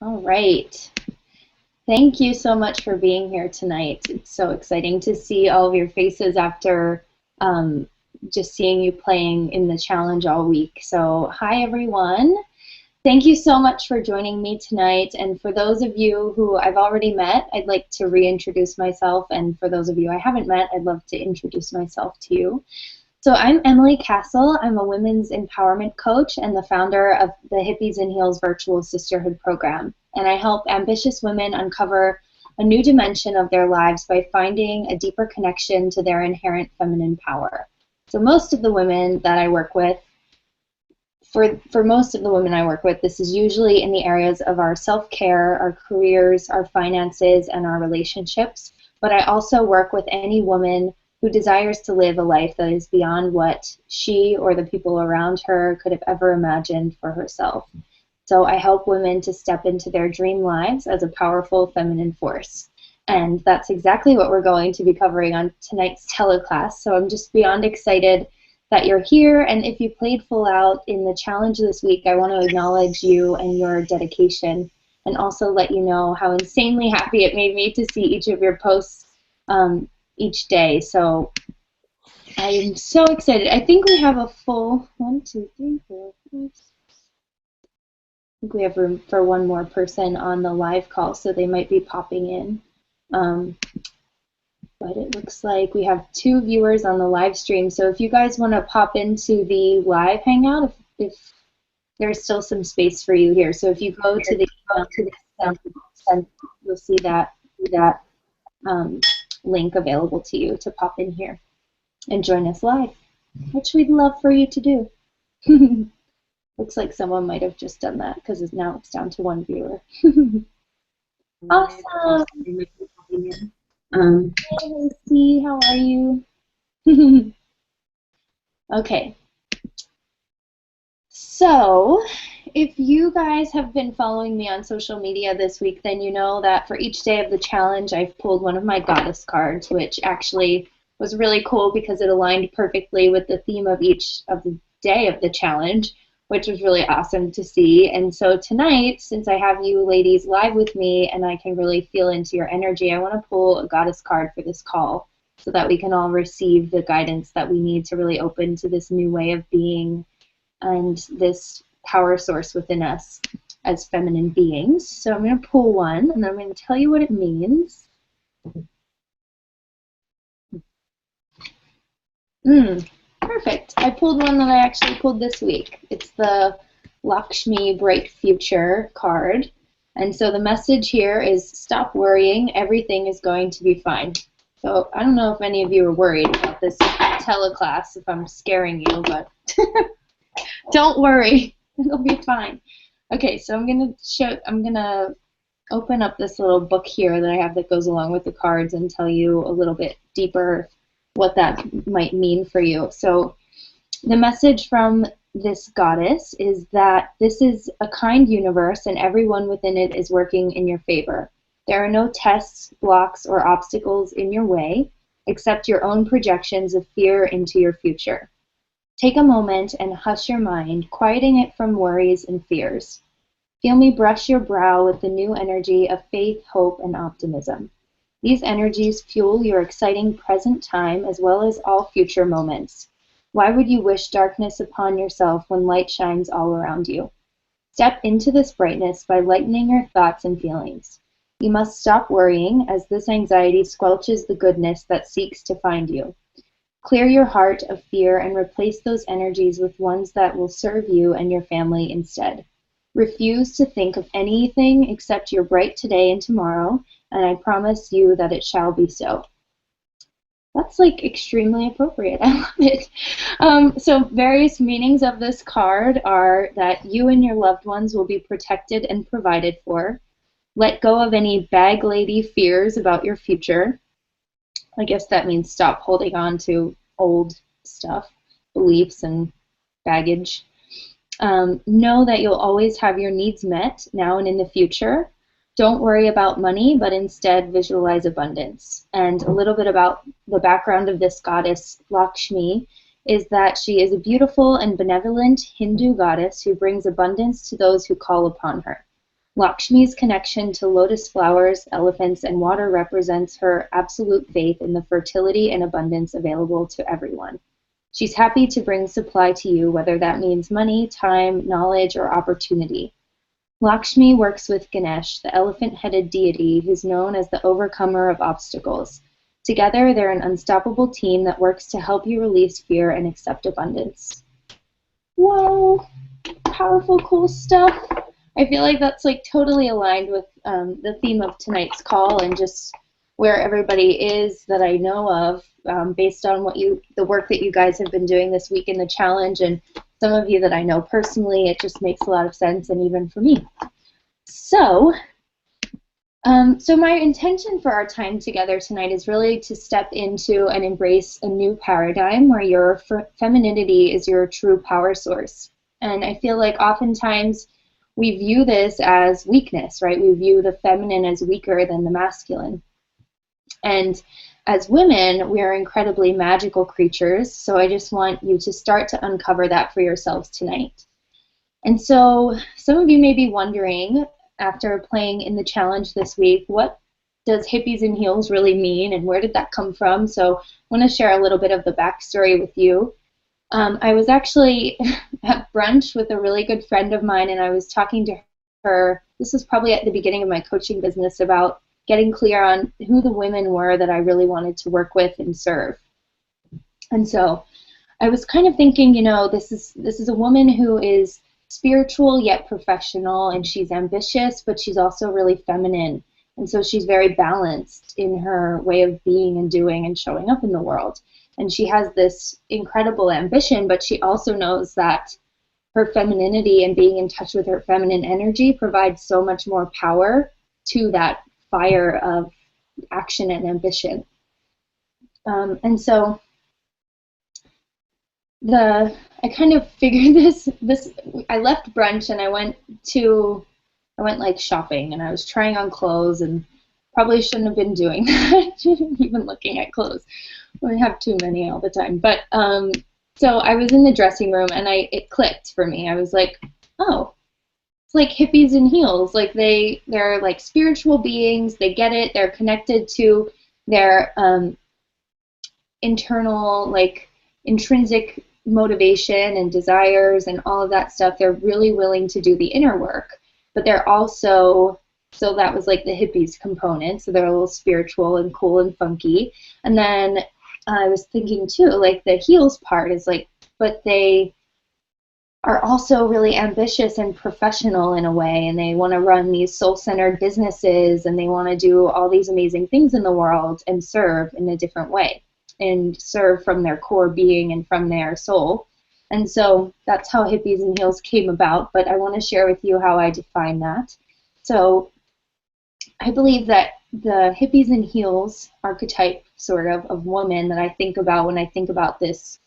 All right. Thank you so much for being here tonight. It's so exciting to see all of your faces after just seeing you playing in the challenge all week. So hi, everyone. Thank you so much for joining me tonight. And for those of you who I've already met, I'd like to reintroduce myself. And for those of you I haven't met, I'd love to introduce myself to you. So I'm Emily Castle. I'm a women's empowerment coach and the founder of the Hippies and Heels virtual sisterhood program. And I help ambitious women uncover a new dimension of their lives by finding a deeper connection to their inherent feminine power. So most of the women that I work with, for most of the women I work with, this is usually in the areas of our self-care, our careers, our finances, and our relationships. But I also work with any woman who desires to live a life that is beyond what she or the people around her could have ever imagined for herself. So I help women to step into their dream lives as a powerful feminine force. And that's exactly what we're going to be covering on tonight's teleclass. So I'm just beyond excited that you're here. And if you played full out in the challenge this week, I want to acknowledge you and your dedication, and also let you know how insanely happy it made me to see each of your posts each day. So I am so excited. I think we have a full 1, 2, 3, 4, 5, 6. I think we have room for one more person on the live call, so they might be popping in. But it looks like we have 2 viewers on the live stream. So if you guys want to pop into the live hangout, if there's still some space for you here. So if you go to the you'll see that link available to you to pop in here and join us live, which we'd love for you to do. Looks like someone might have just done that because now it's down to 1 viewer. Awesome. Hey, Lucy, how are you? Okay. So, if you guys have been following me on social media this week, then you know that for each day of the challenge, I've pulled one of my goddess cards, which actually was really cool because it aligned perfectly with the theme of each of the day of the challenge, which was really awesome to see. And so tonight, since I have you ladies live with me and I can really feel into your energy, I want to pull a goddess card for this call so that we can all receive the guidance that we need to really open to this new way of being and this power source within us as feminine beings. So I'm going to pull one, and I'm going to tell you what it means. Perfect. I pulled one that I actually pulled this week. It's the Lakshmi Bright Future card. And so the message here is stop worrying, everything is going to be fine. So I don't know if any of you are worried about this teleclass, if I'm scaring you, but don't worry, it'll be fine. Okay, so I'm gonna open up this little book here that I have that goes along with the cards and tell you a little bit deeper what that might mean for you. So the message from this goddess is that this is a kind universe and everyone within it is working in your favor. There are no tests, blocks, or obstacles in your way except your own projections of fear into your future. Take a moment and hush your mind, quieting it from worries and fears. Feel me brush your brow with the new energy of faith, hope, and optimism. These energies fuel your exciting present time as well as all future moments. Why would you wish darkness upon yourself when light shines all around you? Step into this brightness by lightening your thoughts and feelings. You must stop worrying, as this anxiety squelches the goodness that seeks to find you. Clear your heart of fear and replace those energies with ones that will serve you and your family instead. Refuse to think of anything except your bright today and tomorrow, and I promise you that it shall be so. That's like extremely appropriate. I love it. So various meanings of this card are that you and your loved ones will be protected and provided for. Let go of any bag lady fears about your future. I guess that means stop holding on to old stuff, beliefs, and baggage. Know that you'll always have your needs met now and in the future. Don't worry about money, but instead visualize abundance. And a little bit about the background of this goddess, Lakshmi, is that she is a beautiful and benevolent Hindu goddess who brings abundance to those who call upon her. Lakshmi's connection to lotus flowers, elephants, and water represents her absolute faith in the fertility and abundance available to everyone. She's happy to bring supply to you, whether that means money, time, knowledge, or opportunity. Lakshmi works with Ganesh, the elephant-headed deity who's known as the overcomer of obstacles. Together, they're an unstoppable team that works to help you release fear and accept abundance. Whoa, powerful, cool stuff. I feel like that's like totally aligned with the theme of tonight's call and just where everybody is that I know of, based on the work that you guys have been doing this week in the challenge, and some of you that I know personally. It just makes a lot of sense, and even for me. So my intention for our time together tonight is really to step into and embrace a new paradigm where your femininity is your true power source. And I feel like oftentimes we view this as weakness, right? We view the feminine as weaker than the masculine. And as women, we are incredibly magical creatures, so I just want you to start to uncover that for yourselves tonight. And so some of you may be wondering, after playing in the challenge this week, what does Hippies and Heels really mean, and where did that come from? So I want to share a little bit of the backstory with you. I was actually at brunch with a really good friend of mine, and I was talking to her. This was probably at the beginning of my coaching business, about getting clear on who the women were that I really wanted to work with and serve. And so I was kind of thinking, this is a woman who is spiritual yet professional, and she's ambitious, but she's also really feminine. And so she's very balanced in her way of being and doing and showing up in the world. And she has this incredible ambition, but she also knows that her femininity and being in touch with her feminine energy provides so much more power to that fire of action and ambition. And so I kind of figured this I left brunch and I went like shopping, and I was trying on clothes, and probably shouldn't have been doing that, even looking at clothes. I have too many all the time. But so I was in the dressing room, and it clicked for me. I was like, oh, it's like Hippies and Heels. Like they're like spiritual beings. They get it. They're connected to their internal, like intrinsic motivation and desires and all of that stuff. They're really willing to do the inner work, but they're also, so that was like the hippies component. So they're a little spiritual and cool and funky. And then I was thinking too, like the heels part is like, but they are also really ambitious and professional in a way, and they want to run these soul-centered businesses, and they want to do all these amazing things in the world and serve in a different way, and serve from their core being and from their soul. And so that's how Hippies and Heels came about, but I want to share with you how I define that. So I believe that the Hippies and Heels archetype sort of woman that I think about when I think about this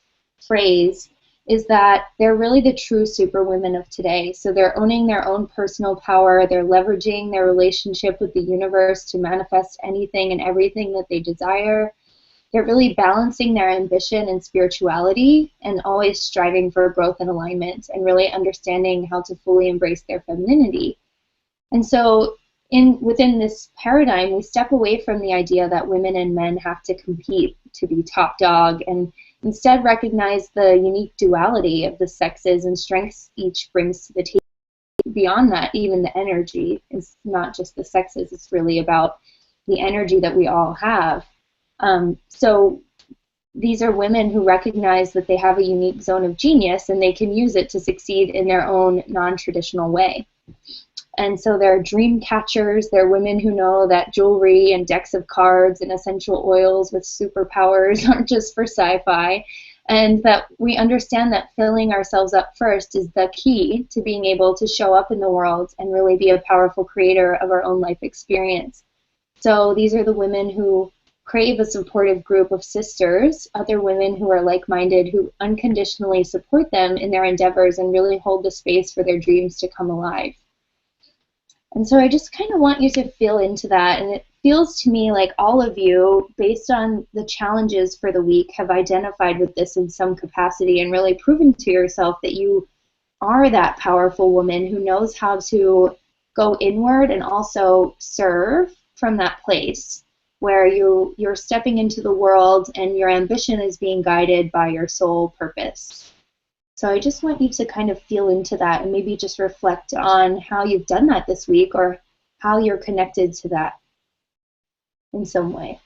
phrase is that they're really the true superwomen of today. So they're owning their own personal power, they're leveraging their relationship with the universe to manifest anything and everything that they desire. They're really balancing their ambition and spirituality, and always striving for growth and alignment, and really understanding how to fully embrace their femininity. And so within this paradigm, we step away from the idea that women and men have to compete to be top dog, and instead recognize the unique duality of the sexes and strengths each brings to the table. Beyond that, even the energy is not just the sexes, it's really about the energy that we all have. So these are women who recognize that they have a unique zone of genius, and they can use it to succeed in their own non-traditional way. And so they're dream catchers. They're women who know that jewelry and decks of cards and essential oils with superpowers aren't just for sci-fi, and that we understand that filling ourselves up first is the key to being able to show up in the world and really be a powerful creator of our own life experience. So these are the women who crave a supportive group of sisters, other women who are like-minded, who unconditionally support them in their endeavors and really hold the space for their dreams to come alive. And so I just kind of want you to feel into that, and it feels to me like all of you, based on the challenges for the week, have identified with this in some capacity and really proven to yourself that you are that powerful woman who knows how to go inward and also serve from that place where you're stepping into the world and your ambition is being guided by your soul purpose. So I just want you to kind of feel into that and maybe just reflect on how you've done that this week or how you're connected to that in some way.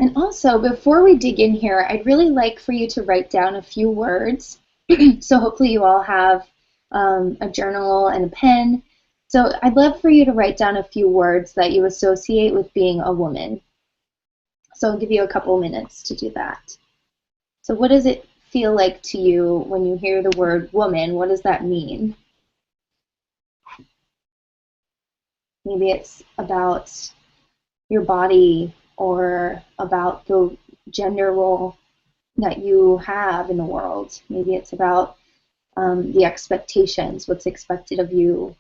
And also, before we dig in here, I'd really like for you to write down a few words. So hopefully you all have a journal and a pen. So I'd love for you to write down a few words that you associate with being a woman. So I'll give you a couple minutes to do that. So what does it feel like to you when you hear the word woman? What does that mean? Maybe it's about your body or about the gender role that you have in the world. Maybe it's about the expectations, what's expected of you.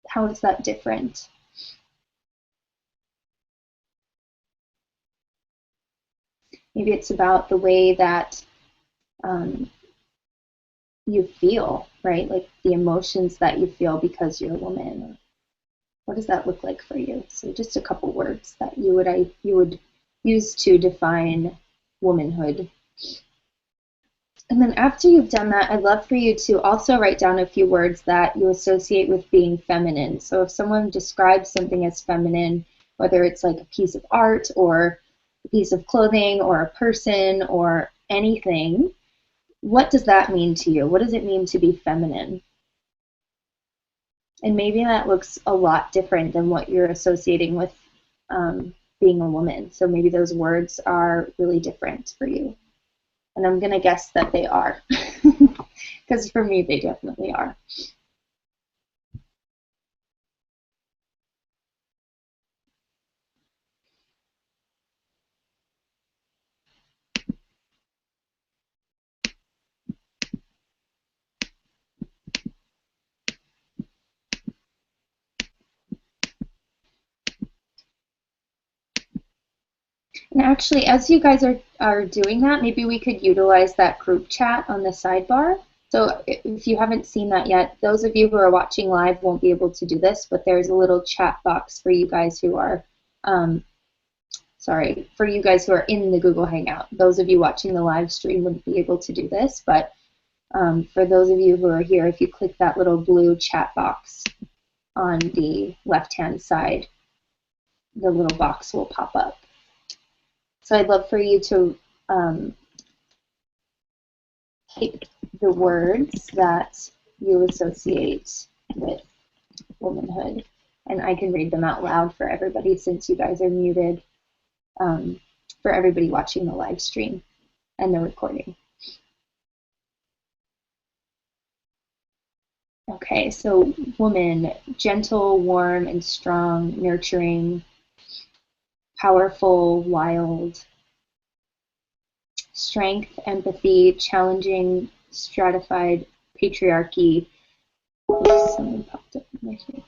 How is that different? Maybe it's about the way that you feel, right? Like the emotions that you feel because you're a woman. What does that look like for you? So just a couple words that you would use to define womanhood. And then after you've done that, I'd love for you to also write down a few words that you associate with being feminine. So if someone describes something as feminine, whether it's like a piece of art or a piece of clothing or a person or anything, what does that mean to you? What does it mean to be feminine? And maybe that looks a lot different than what you're associating with being a woman. So maybe those words are really different for you. And I'm going to guess that they are, because for me, they definitely are. And actually, as you guys are doing that, maybe we could utilize that group chat on the sidebar. So if you haven't seen that yet, those of you who are watching live won't be able to do this, but there's a little chat box for you guys who are, for you guys who are in the Google Hangout. Those of you watching the live stream wouldn't be able to do this, but for those of you who are here, if you click that little blue chat box on the left-hand side, the little box will pop up. So I'd love for you to take the words that you associate with womanhood, and I can read them out loud for everybody since you guys are muted, for everybody watching the live stream and the recording. Okay, so woman, gentle, warm, and strong, nurturing, powerful, wild. Strength, empathy, challenging, stratified, patriarchy. Oops, something popped up in my screen.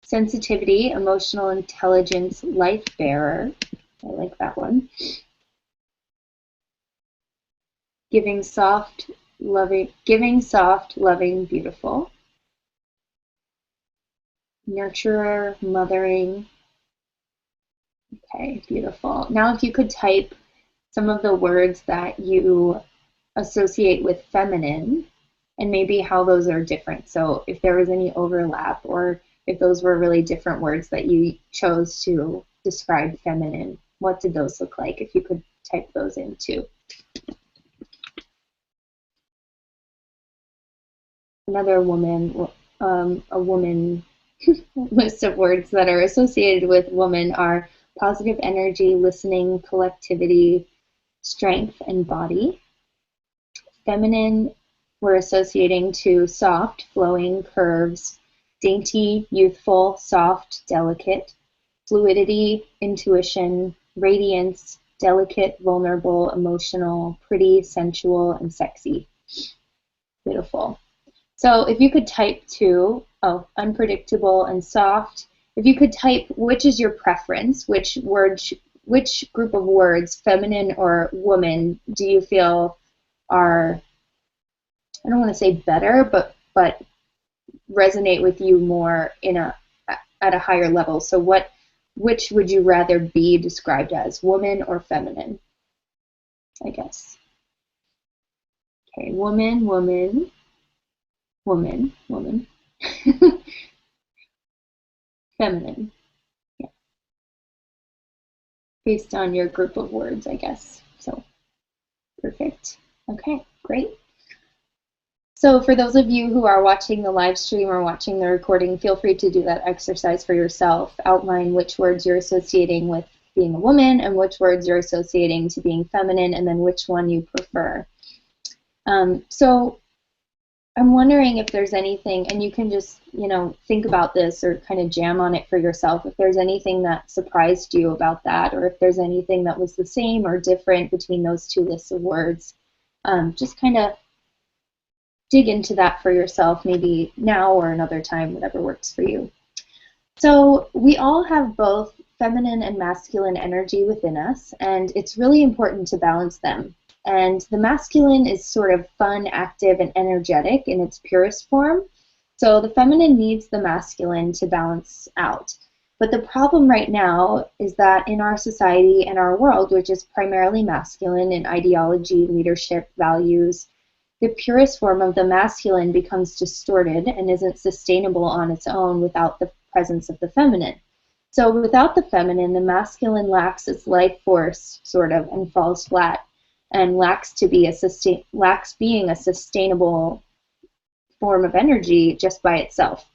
Sensitivity, emotional intelligence, life bearer. I like that one. Giving soft, loving, beautiful. Nurturer, mothering. Okay, beautiful. Now if you could type some of the words that you associate with feminine and maybe how those are different. So if there was any overlap or if those were really different words that you chose to describe feminine, what did those look like? If you could type those in too. Another woman, a woman list of words that are associated with woman are positive energy, listening, collectivity, strength, and body. Feminine, we're associating to soft, flowing, curves, dainty, youthful, soft, delicate, fluidity, intuition, radiance, delicate, vulnerable, emotional, pretty, sensual, and sexy. Beautiful. So if you could type to, unpredictable and soft, if you could type which is your preference, which group of words, feminine or woman, do you feel are, I don't want to say better, but resonate with you more at a higher level. So which would you rather be described as, woman or feminine, I guess? Okay, woman, woman, woman, woman. Feminine. Yeah. Based on your group of words, I guess. So, perfect. Okay, great. So for those of you who are watching the live stream or watching the recording, feel free to do that exercise for yourself. Outline which words you're associating with being a woman and which words you're associating to being feminine, and then which one you prefer. So I'm wondering if there's anything, and you can just, think about this or kind of jam on it for yourself, if there's anything that surprised you about that, or if there's anything that was the same or different between those two lists of words. Just kind of dig into that for yourself, maybe now or another time, whatever works for you. So we all have both feminine and masculine energy within us, and it's really important to balance them. And the masculine is sort of fun, active, and energetic in its purest form. So the feminine needs the masculine to balance out. But the problem right now is that in our society and our world, which is primarily masculine in ideology, leadership, values, the purest form of the masculine becomes distorted and isn't sustainable on its own without the presence of the feminine. So without the feminine, the masculine lacks its life force, sort of, and falls flat, and lacks being a sustainable form of energy just by itself.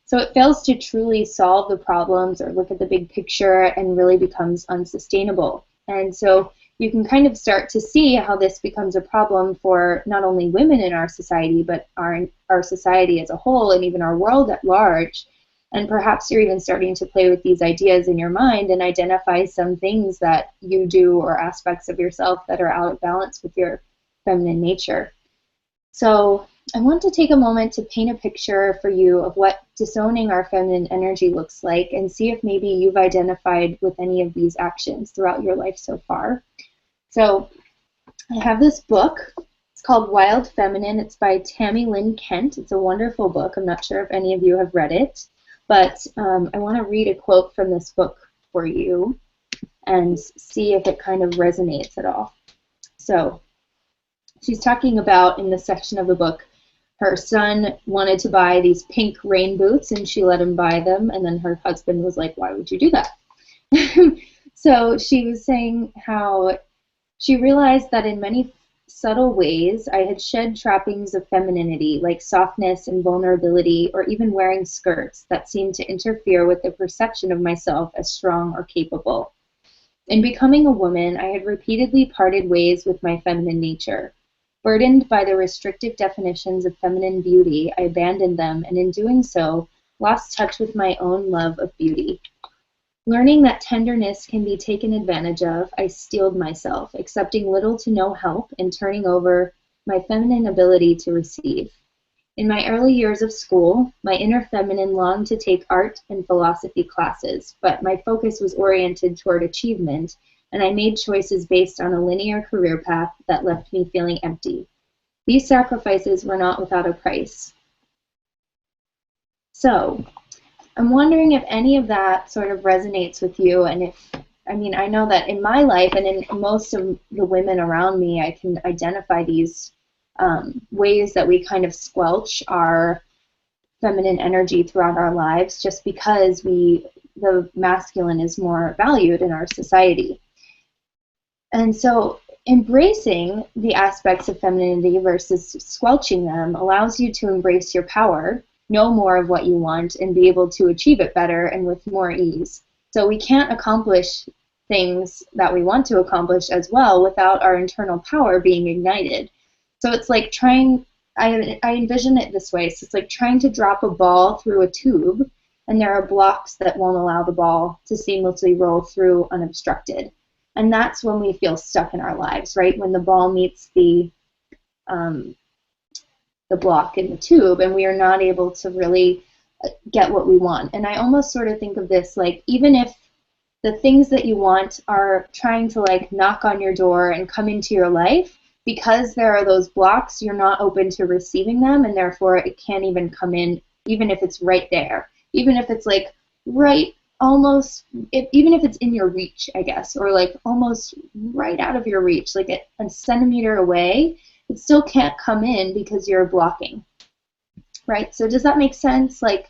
So it fails to truly solve the problems or look at the big picture and really becomes unsustainable. And so you can kind of start to see how this becomes a problem for not only women in our society, but our society as a whole and even our world at large. And perhaps you're even starting to play with these ideas in your mind and identify some things that you do or aspects of yourself that are out of balance with your feminine nature. So I want to take a moment to paint a picture for you of what disowning our feminine energy looks like and see if maybe you've identified with any of these actions throughout your life so far. So I have this book. It's called Wild Feminine. It's by Tammy Lynn Kent. It's a wonderful book. I'm not sure if any of you have read it, but I want to read a quote from this book for you and see if it kind of resonates at all. So she's talking about, in this section of the book, her son wanted to buy these pink rain boots, and she let him buy them, and then her husband was like, why would you do that? So she was saying how she realized that in many subtle ways I had shed trappings of femininity, like softness and vulnerability, or even wearing skirts that seemed to interfere with the perception of myself as strong or capable. In becoming a woman, I had repeatedly parted ways with my feminine nature. Burdened by the restrictive definitions of feminine beauty, I abandoned them, and in doing so, lost touch with my own love of beauty. Learning that tenderness can be taken advantage of, I steeled myself, accepting little to no help and turning over my feminine ability to receive. In my early years of school, my inner feminine longed to take art and philosophy classes, but my focus was oriented toward achievement, and I made choices based on a linear career path that left me feeling empty. These sacrifices were not without a price. So, I'm wondering if any of that sort of resonates with you, and if, I know that in my life and in most of the women around me, I can identify these ways that we kind of squelch our feminine energy throughout our lives just because the masculine is more valued in our society. And so embracing the aspects of femininity versus squelching them allows you to embrace your power, know more of what you want, and be able to achieve it better and with more ease. So we can't accomplish things that we want to accomplish as well without our internal power being ignited. So it's like I envision it this way. So it's like trying to drop a ball through a tube, and there are blocks that won't allow the ball to seamlessly roll through unobstructed. And that's when we feel stuck in our lives, right? When the ball meets the block in the tube, and we are not able to really get what we want. And I almost sort of think of this like, even if the things that you want are trying to like knock on your door and come into your life, because there are those blocks, you're not open to receiving them, and therefore it can't even come in, even if it's right there, even if it's like right almost, even if it's in your reach, I guess, or like almost right out of your reach, like a centimeter away, it still can't come in because you're blocking, right? So does that make sense? Like,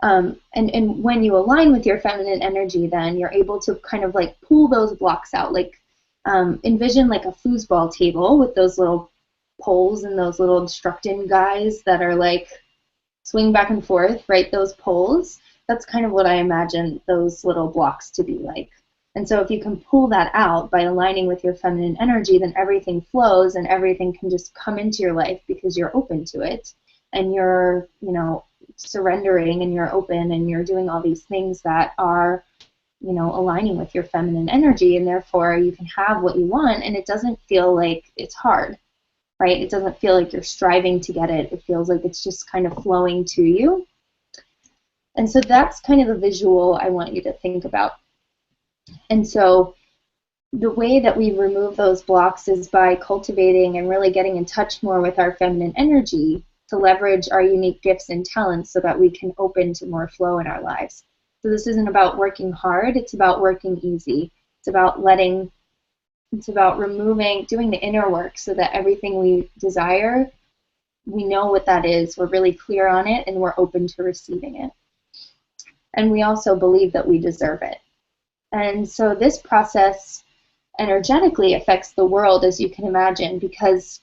and when you align with your feminine energy, then you're able to kind of like pull those blocks out. Like envision like a foosball table with those little poles and those little obstructing guys that are like swing back and forth, right? Those poles. That's kind of what I imagine those little blocks to be like. And so if you can pull that out by aligning with your feminine energy, then everything flows and everything can just come into your life because you're open to it and you're, you know, surrendering and you're open and you're doing all these things that are, you know, aligning with your feminine energy, and therefore you can have what you want and it doesn't feel like it's hard, right? It doesn't feel like you're striving to get it. It feels like it's just kind of flowing to you. And so that's kind of the visual I want you to think about. And so the way that we remove those blocks is by cultivating and really getting in touch more with our feminine energy to leverage our unique gifts and talents so that we can open to more flow in our lives. So this isn't about working hard, it's about working easy. It's about removing, doing the inner work so that everything we desire, we know what that is, we're really clear on it, and we're open to receiving it. And we also believe that we deserve it. And so this process energetically affects the world, as you can imagine, because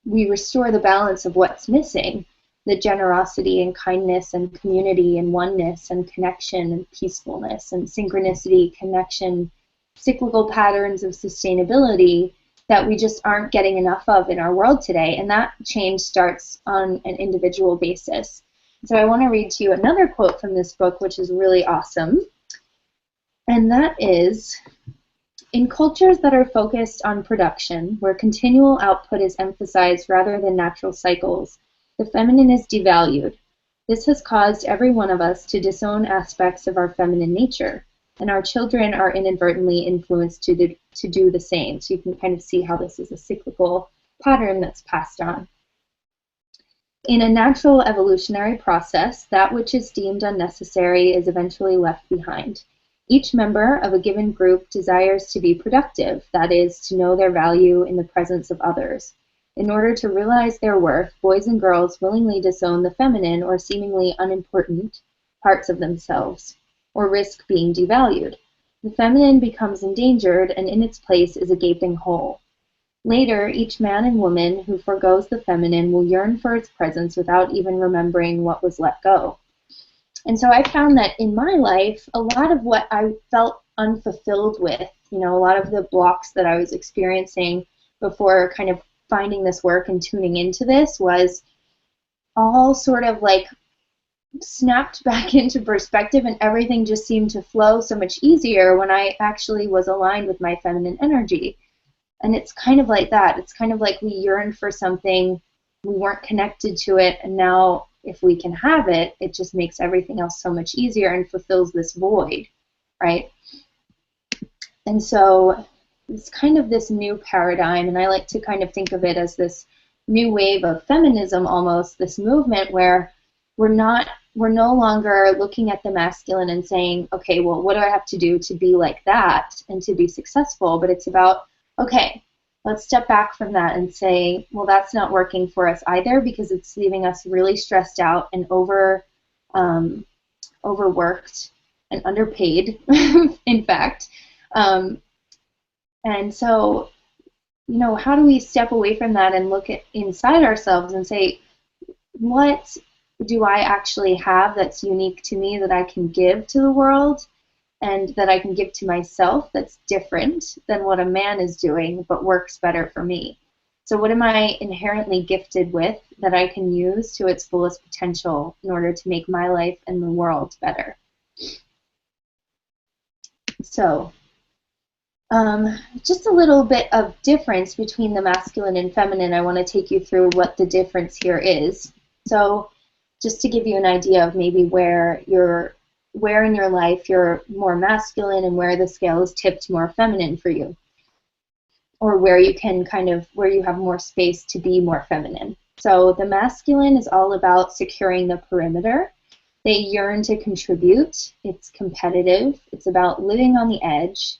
we restore the balance of what's missing, the generosity and kindness and community and oneness and connection and peacefulness and synchronicity, connection, cyclical patterns of sustainability that we just aren't getting enough of in our world today. And that change starts on an individual basis. So I want to read to you another quote from this book, which is really awesome. And that is, in cultures that are focused on production, where continual output is emphasized rather than natural cycles, the feminine is devalued. This has caused every one of us to disown aspects of our feminine nature, and our children are inadvertently influenced to do the same. So you can kind of see how this is a cyclical pattern that's passed on. In a natural evolutionary process, that which is deemed unnecessary is eventually left behind. Each member of a given group desires to be productive, that is, to know their value in the presence of others. In order to realize their worth, boys and girls willingly disown the feminine or seemingly unimportant parts of themselves, or risk being devalued. The feminine becomes endangered, and in its place is a gaping hole. Later, each man and woman who forgoes the feminine will yearn for its presence without even remembering what was let go. And so I found that in my life, a lot of what I felt unfulfilled with, you know, a lot of the blocks that I was experiencing before kind of finding this work and tuning into this was all sort of like snapped back into perspective, and everything just seemed to flow so much easier when I actually was aligned with my feminine energy. And it's kind of like that. It's kind of like we yearned for something, we weren't connected to it, and now if we can have it, it just makes everything else so much easier and fulfills this void, right? And so it's kind of this new paradigm, and I like to kind of think of it as this new wave of feminism almost, this movement where we're no longer looking at the masculine and saying, okay, well, what do I have to do to be like that and to be successful? But it's about, okay, let's step back from that and say, well, that's not working for us either, because it's leaving us really stressed out and overworked and underpaid, in fact. And so, you know, how do we step away from that and look at inside ourselves and say, what do I actually have that's unique to me that I can give to the world and that I can give to myself that's different than what a man is doing but works better for me? So what am I inherently gifted with that I can use to its fullest potential in order to make my life and the world better? So just a little bit of difference between the masculine and feminine. I want to take you through what the difference here is. So just to give you an idea of maybe where in your life you're more masculine and where the scale is tipped more feminine for you, or where you can where you have more space to be more feminine. So the masculine is all about securing the perimeter. They yearn to contribute. It's competitive. It's about living on the edge,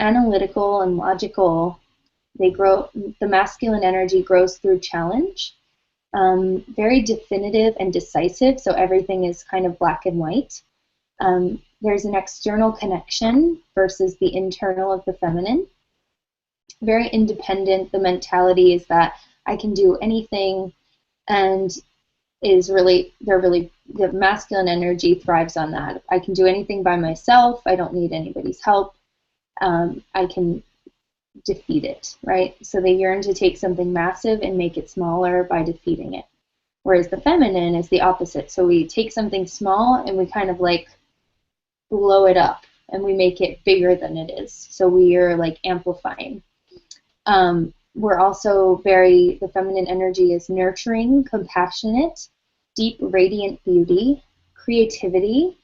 analytical and logical. The masculine energy grows through challenge. Very definitive and decisive, so everything is kind of black and white. There's an external connection versus the internal of the feminine. Very independent. The mentality is that I can do anything, and the masculine energy thrives on that. I can do anything by myself. I don't need anybody's help. I can defeat it, right? So they yearn to take something massive and make it smaller by defeating it. Whereas the feminine is the opposite. So we take something small and we kind of like blow it up and we make it bigger than it is. So we are like amplifying. We're also the feminine energy is nurturing, compassionate, deep, radiant beauty, creativity,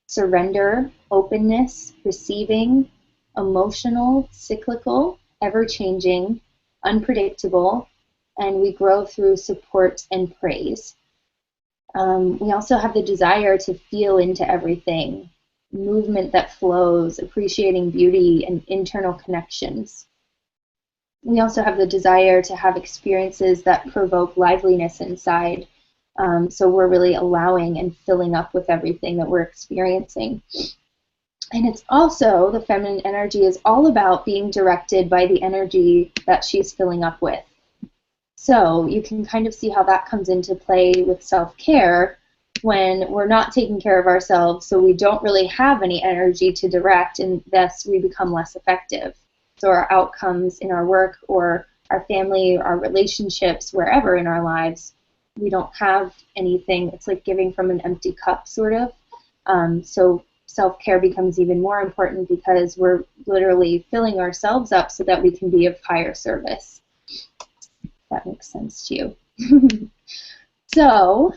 surrender, openness, receiving, emotional, cyclical, ever-changing, unpredictable, and we grow through support and praise. We also have the desire to feel into everything, movement that flows, appreciating beauty and internal connections. We also have the desire to have experiences that provoke liveliness inside. So we're really allowing and filling up with everything that we're experiencing. And it's also, the feminine energy is all about being directed by the energy that she's filling up with. So you can kind of see how that comes into play with self-care when we're not taking care of ourselves, so we don't really have any energy to direct, and thus we become less effective. So our outcomes in our work or our family, or our relationships, wherever in our lives, we don't have anything. It's like giving from an empty cup, sort of. So self-care becomes even more important because we're literally filling ourselves up so that we can be of higher service. If that makes sense to you. So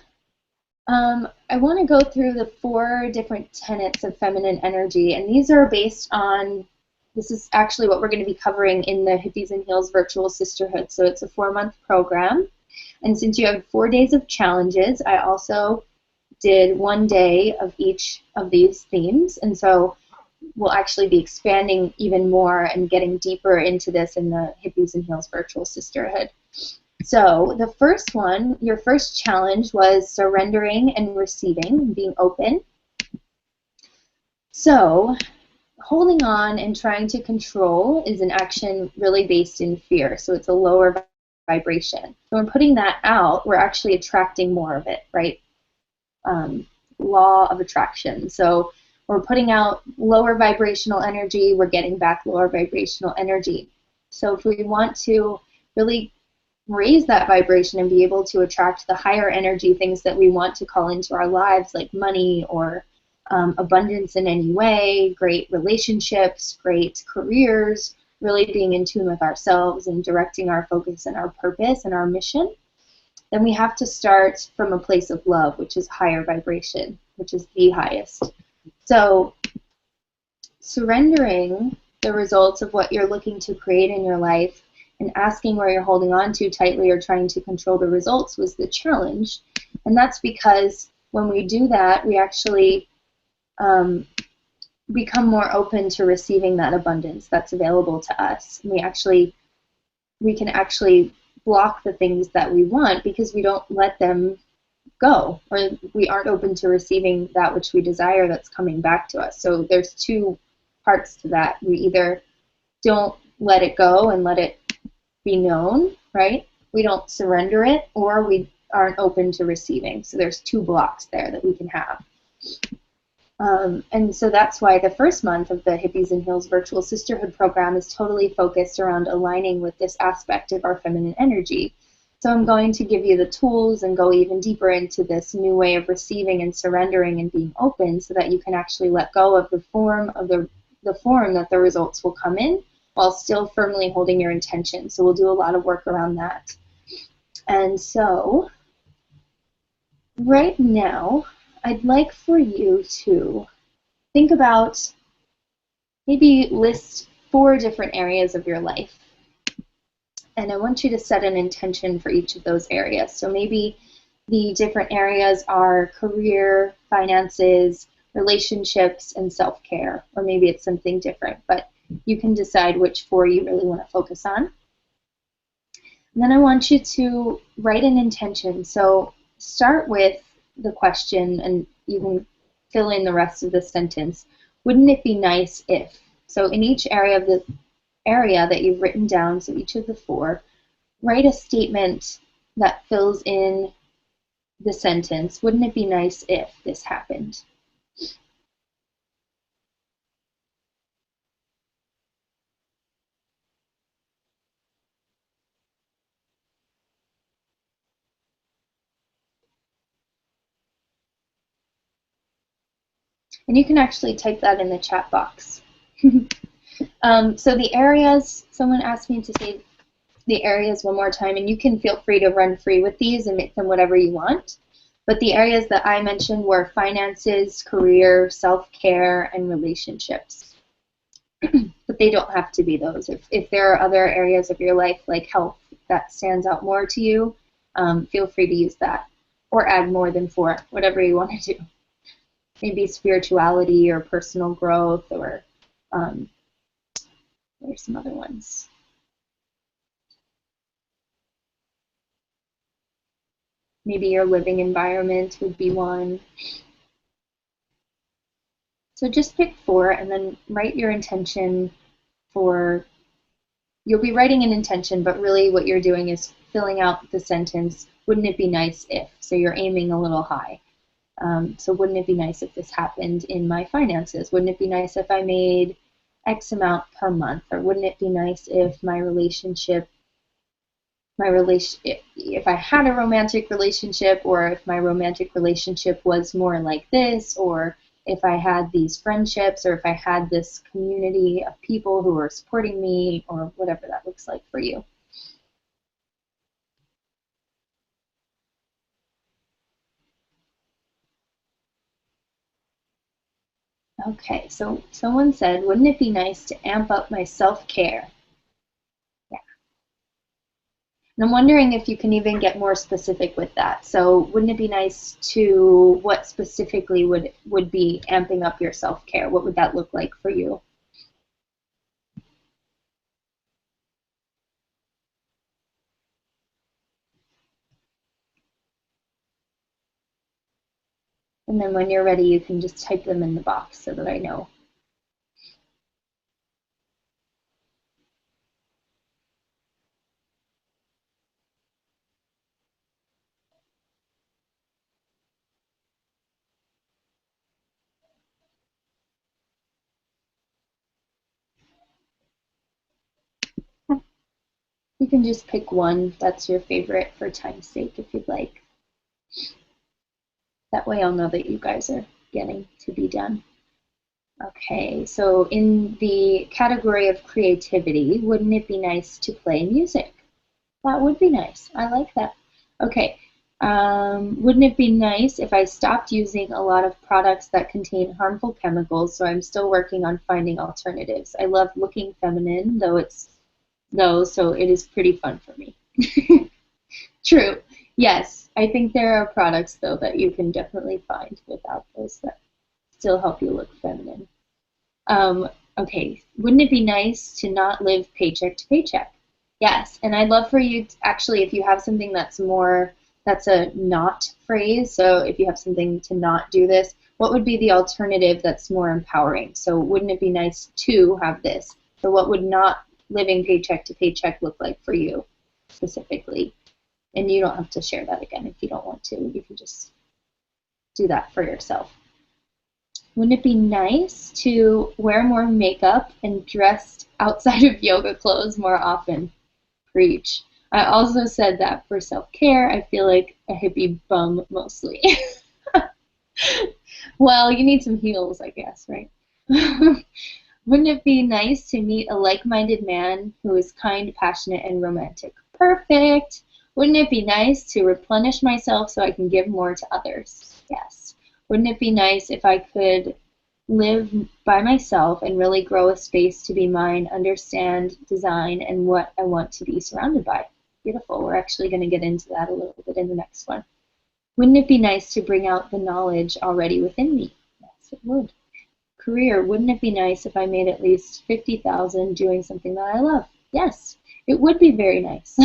I want to go through the 4 different tenets of feminine energy, and these are based on, this is actually what we're going to be covering in the Hippies and Heels virtual sisterhood. So it's a 4-month program, and since you have 4 days of challenges, I also did 1 day of each of these themes, and so we'll actually be expanding even more and getting deeper into this in the Hippies and Heels virtual sisterhood. So the first one, your first challenge was surrendering and receiving, being open. So holding on and trying to control is an action really based in fear, so it's a lower vibration. So when putting that out, we're actually attracting more of it, right? Law of attraction. So we're putting out lower vibrational energy, we're getting back lower vibrational energy. So if we want to really raise that vibration and be able to attract the higher energy things that we want to call into our lives, like money or abundance in any way, great relationships, great careers, really being in tune with ourselves and directing our focus and our purpose and our mission, then we have to start from a place of love, which is higher vibration, which is the highest. So surrendering the results of what you're looking to create in your life and asking where you're holding on to tightly or trying to control the results was the challenge. And that's because when we do that, we actually become more open to receiving that abundance that's available to us. We can actually block the things that we want because we don't let them go, or we aren't open to receiving that which we desire that's coming back to us. So there's 2 parts to that. We either don't let it go and let it be known, right? We don't surrender it, or we aren't open to receiving. So there's 2 blocks there that we can have. And so that's why the first month of the Hippies and Heels virtual sisterhood program is totally focused around aligning with this aspect of our feminine energy. So I'm going to give you the tools and go even deeper into this new way of receiving and surrendering and being open so that you can actually let go of the form that the results will come in while still firmly holding your intention. So we'll do a lot of work around that. And so right now, I'd like for you to think about, maybe list 4 different areas of your life. And I want you to set an intention for each of those areas. So maybe the different areas are career, finances, relationships, and self-care. Or maybe it's something different, but you can decide which 4 you really want to focus on. And then I want you to write an intention. So start with the question, and you can fill in the rest of the sentence. Wouldn't it be nice if? So in each area of the area that you've written down, so each of the 4, write a statement that fills in the sentence. Wouldn't it be nice if this happened? And you can actually type that in the chat box. So the areas, someone asked me to say the areas one more time, and you can feel free to run free with these and make them whatever you want. But the areas that I mentioned were finances, career, self-care, and relationships. But they don't have to be those. If there are other areas of your life, like health, that stands out more to you, feel free to use that. Or add more than 4, whatever you want to do. Maybe spirituality or personal growth, or there's some other ones. Maybe your living environment would be one. So just pick 4 and then write your intention for, you'll be writing an intention, but really what you're doing is filling out the sentence, wouldn't it be nice if? So you're aiming a little high. So wouldn't it be nice if this happened in my finances? Wouldn't it be nice if I made X amount per month? Or wouldn't it be nice if if I had a romantic relationship, or if my romantic relationship was more like this, or if I had these friendships, or if I had this community of people who are supporting me, or whatever that looks like for you. Okay, so someone said, wouldn't it be nice to amp up my self-care? Yeah. And I'm wondering if you can even get more specific with that. So wouldn't it be nice to, what specifically would be amping up your self-care? What would that look like for you? And then when you're ready, you can just type them in the box so that I know. You can just pick one that's your favorite for time's sake if you'd like. That way I'll know that you guys are getting to be done. Okay, so in the category of creativity, wouldn't it be nice to play music? That would be nice. I like that. Okay, wouldn't it be nice if I stopped using a lot of products that contain harmful chemicals, so I'm still working on finding alternatives? I love looking feminine, so it is pretty fun for me. True. Yes, I think there are products, though, that you can definitely find without those that still help you look feminine. Okay, wouldn't it be nice to not live paycheck to paycheck? Yes, and I'd love for you to, actually, if you have something that's a not phrase, so if you have something to not do this, what would be the alternative that's more empowering? So wouldn't it be nice to have this? So what would not living paycheck to paycheck look like for you specifically? And you don't have to share that again if you don't want to. You can just do that for yourself. Wouldn't it be nice to wear more makeup and dress outside of yoga clothes more often? Preach. I also said that for self-care, I feel like a hippie bum mostly. Well, you need some heels, I guess, right? Wouldn't it be nice to meet a like-minded man who is kind, passionate, and romantic? Perfect. Wouldn't it be nice to replenish myself so I can give more to others? Yes. Wouldn't it be nice if I could live by myself and really grow a space to be mine, understand design and what I want to be surrounded by? Beautiful. We're actually going to get into that a little bit in the next one. Wouldn't it be nice to bring out the knowledge already within me? Yes, it would. Career, wouldn't it be nice if I made at least 50,000 doing something that I love? Yes, it would be very nice.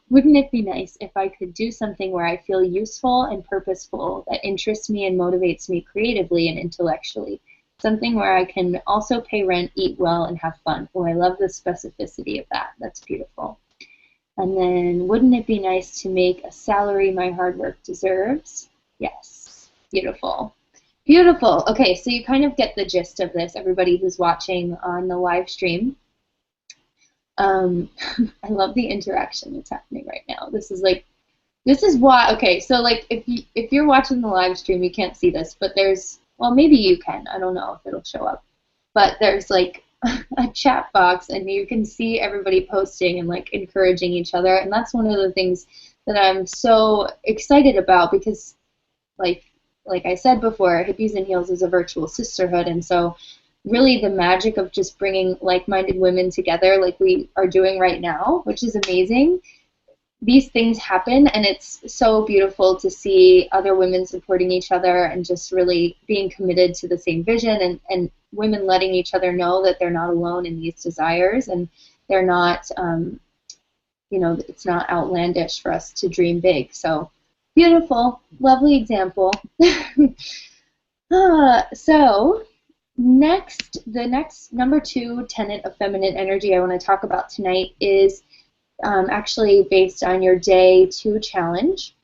Wouldn't it be nice if I could do something where I feel useful and purposeful, that interests me and motivates me creatively and intellectually? Something where I can also pay rent, eat well, and have fun. Oh, I love the specificity of that. That's beautiful. And then, wouldn't it be nice to make a salary my hard work deserves? Yes. Beautiful. Beautiful. Okay, so you kind of get the gist of this, everybody who's watching on the live stream. I love the interaction that's happening right now. This is why, okay, so like if you're watching the live stream, you can't see this, but there's, well, maybe you can. I don't know if it'll show up. But there's like a chat box and you can see everybody posting and like encouraging each other, and that's one of the things that I'm so excited about because like I said before, Hippies and Heels is a virtual sisterhood, and so really the magic of just bringing like-minded women together like we are doing right now, which is amazing. These things happen, and it's so beautiful to see other women supporting each other and just really being committed to the same vision, and women letting each other know that they're not alone in these desires, and they're not, you know, it's not outlandish for us to dream big. So beautiful, lovely example. So the next number 2 tenet of feminine energy I want to talk about tonight is actually based on your day 2 challenge.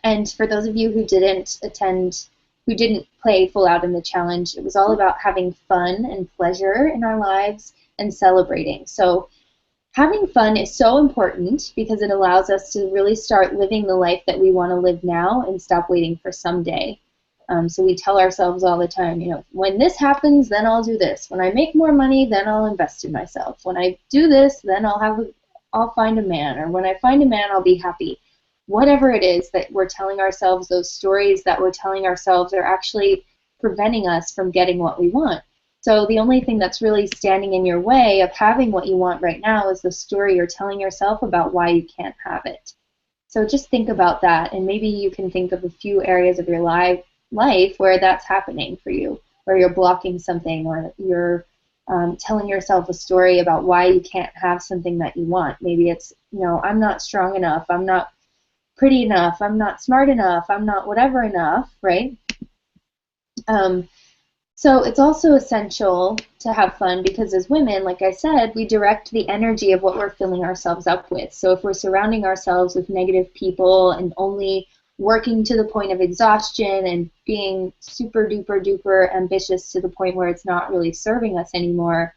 And for those of you who didn't attend, who didn't play full out in the challenge, it was all about having fun and pleasure in our lives and celebrating. So having fun is so important because it allows us to really start living the life that we want to live now and stop waiting for someday. So we tell ourselves all the time, you know, when this happens, then I'll do this. When I make more money, then I'll invest in myself. When I do this, then I'll find a man. Or when I find a man, I'll be happy. Whatever it is that we're telling ourselves, those stories that we're telling ourselves are actually preventing us from getting what we want. So the only thing that's really standing in your way of having what you want right now is the story you're telling yourself about why you can't have it. So just think about that, and maybe you can think of a few areas of your life where that's happening for you, where you're blocking something, or you're telling yourself a story about why you can't have something that you want. Maybe it's, you know, I'm not strong enough, I'm not pretty enough, I'm not smart enough, I'm not whatever enough, right? So it's also essential to have fun because as women, like I said, we direct the energy of what we're filling ourselves up with. So if we're surrounding ourselves with negative people and only working to the point of exhaustion and being super duper duper ambitious to the point where it's not really serving us anymore,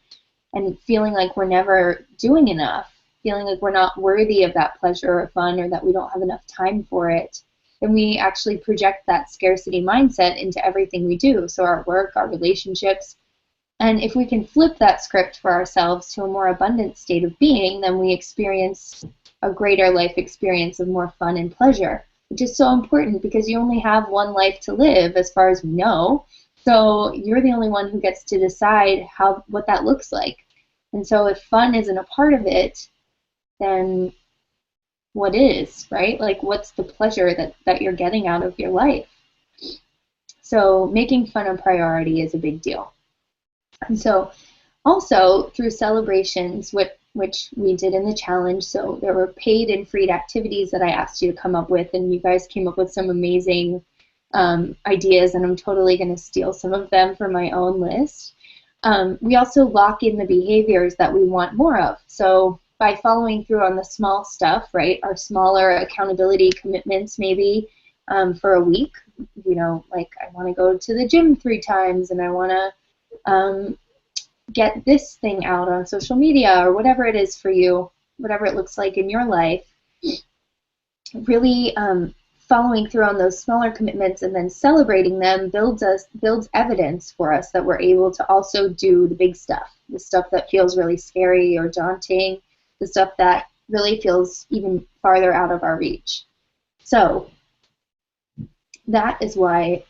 and feeling like we're never doing enough, feeling like we're not worthy of that pleasure or fun, or that we don't have enough time for it, then we actually project that scarcity mindset into everything we do. So our work, our relationships. And if we can flip that script for ourselves to a more abundant state of being, then we experience a greater life experience of more fun and pleasure, which is so important because you only have one life to live as far as we know. So you're the only one who gets to decide what that looks like. And so if fun isn't a part of it, then what is, right? Like, what's the pleasure that you're getting out of your life? So making fun a priority is a big deal. And so also through celebrations, which we did in the challenge, so there were paid and freed activities that I asked you to come up with, and you guys came up with some amazing ideas, and I'm totally going to steal some of them for my own list. We also lock in the behaviors that we want more of. So by following through on the small stuff, right, our smaller accountability commitments maybe for a week, you know, like I want to go to the gym 3 times, and I want to get this thing out on social media, or whatever it is for you, whatever it looks like in your life, really following through on those smaller commitments and then celebrating them builds evidence for us that we're able to also do the big stuff, the stuff that feels really scary or daunting, the stuff that really feels even farther out of our reach. So that is why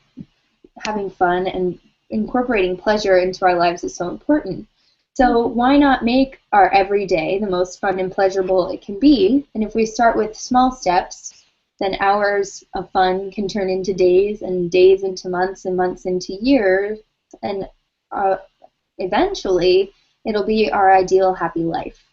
having fun and incorporating pleasure into our lives is so important. So why not make our everyday the most fun and pleasurable it can be? And if we start with small steps, then hours of fun can turn into days, and days into months, and months into years, and eventually it'll be our ideal happy life.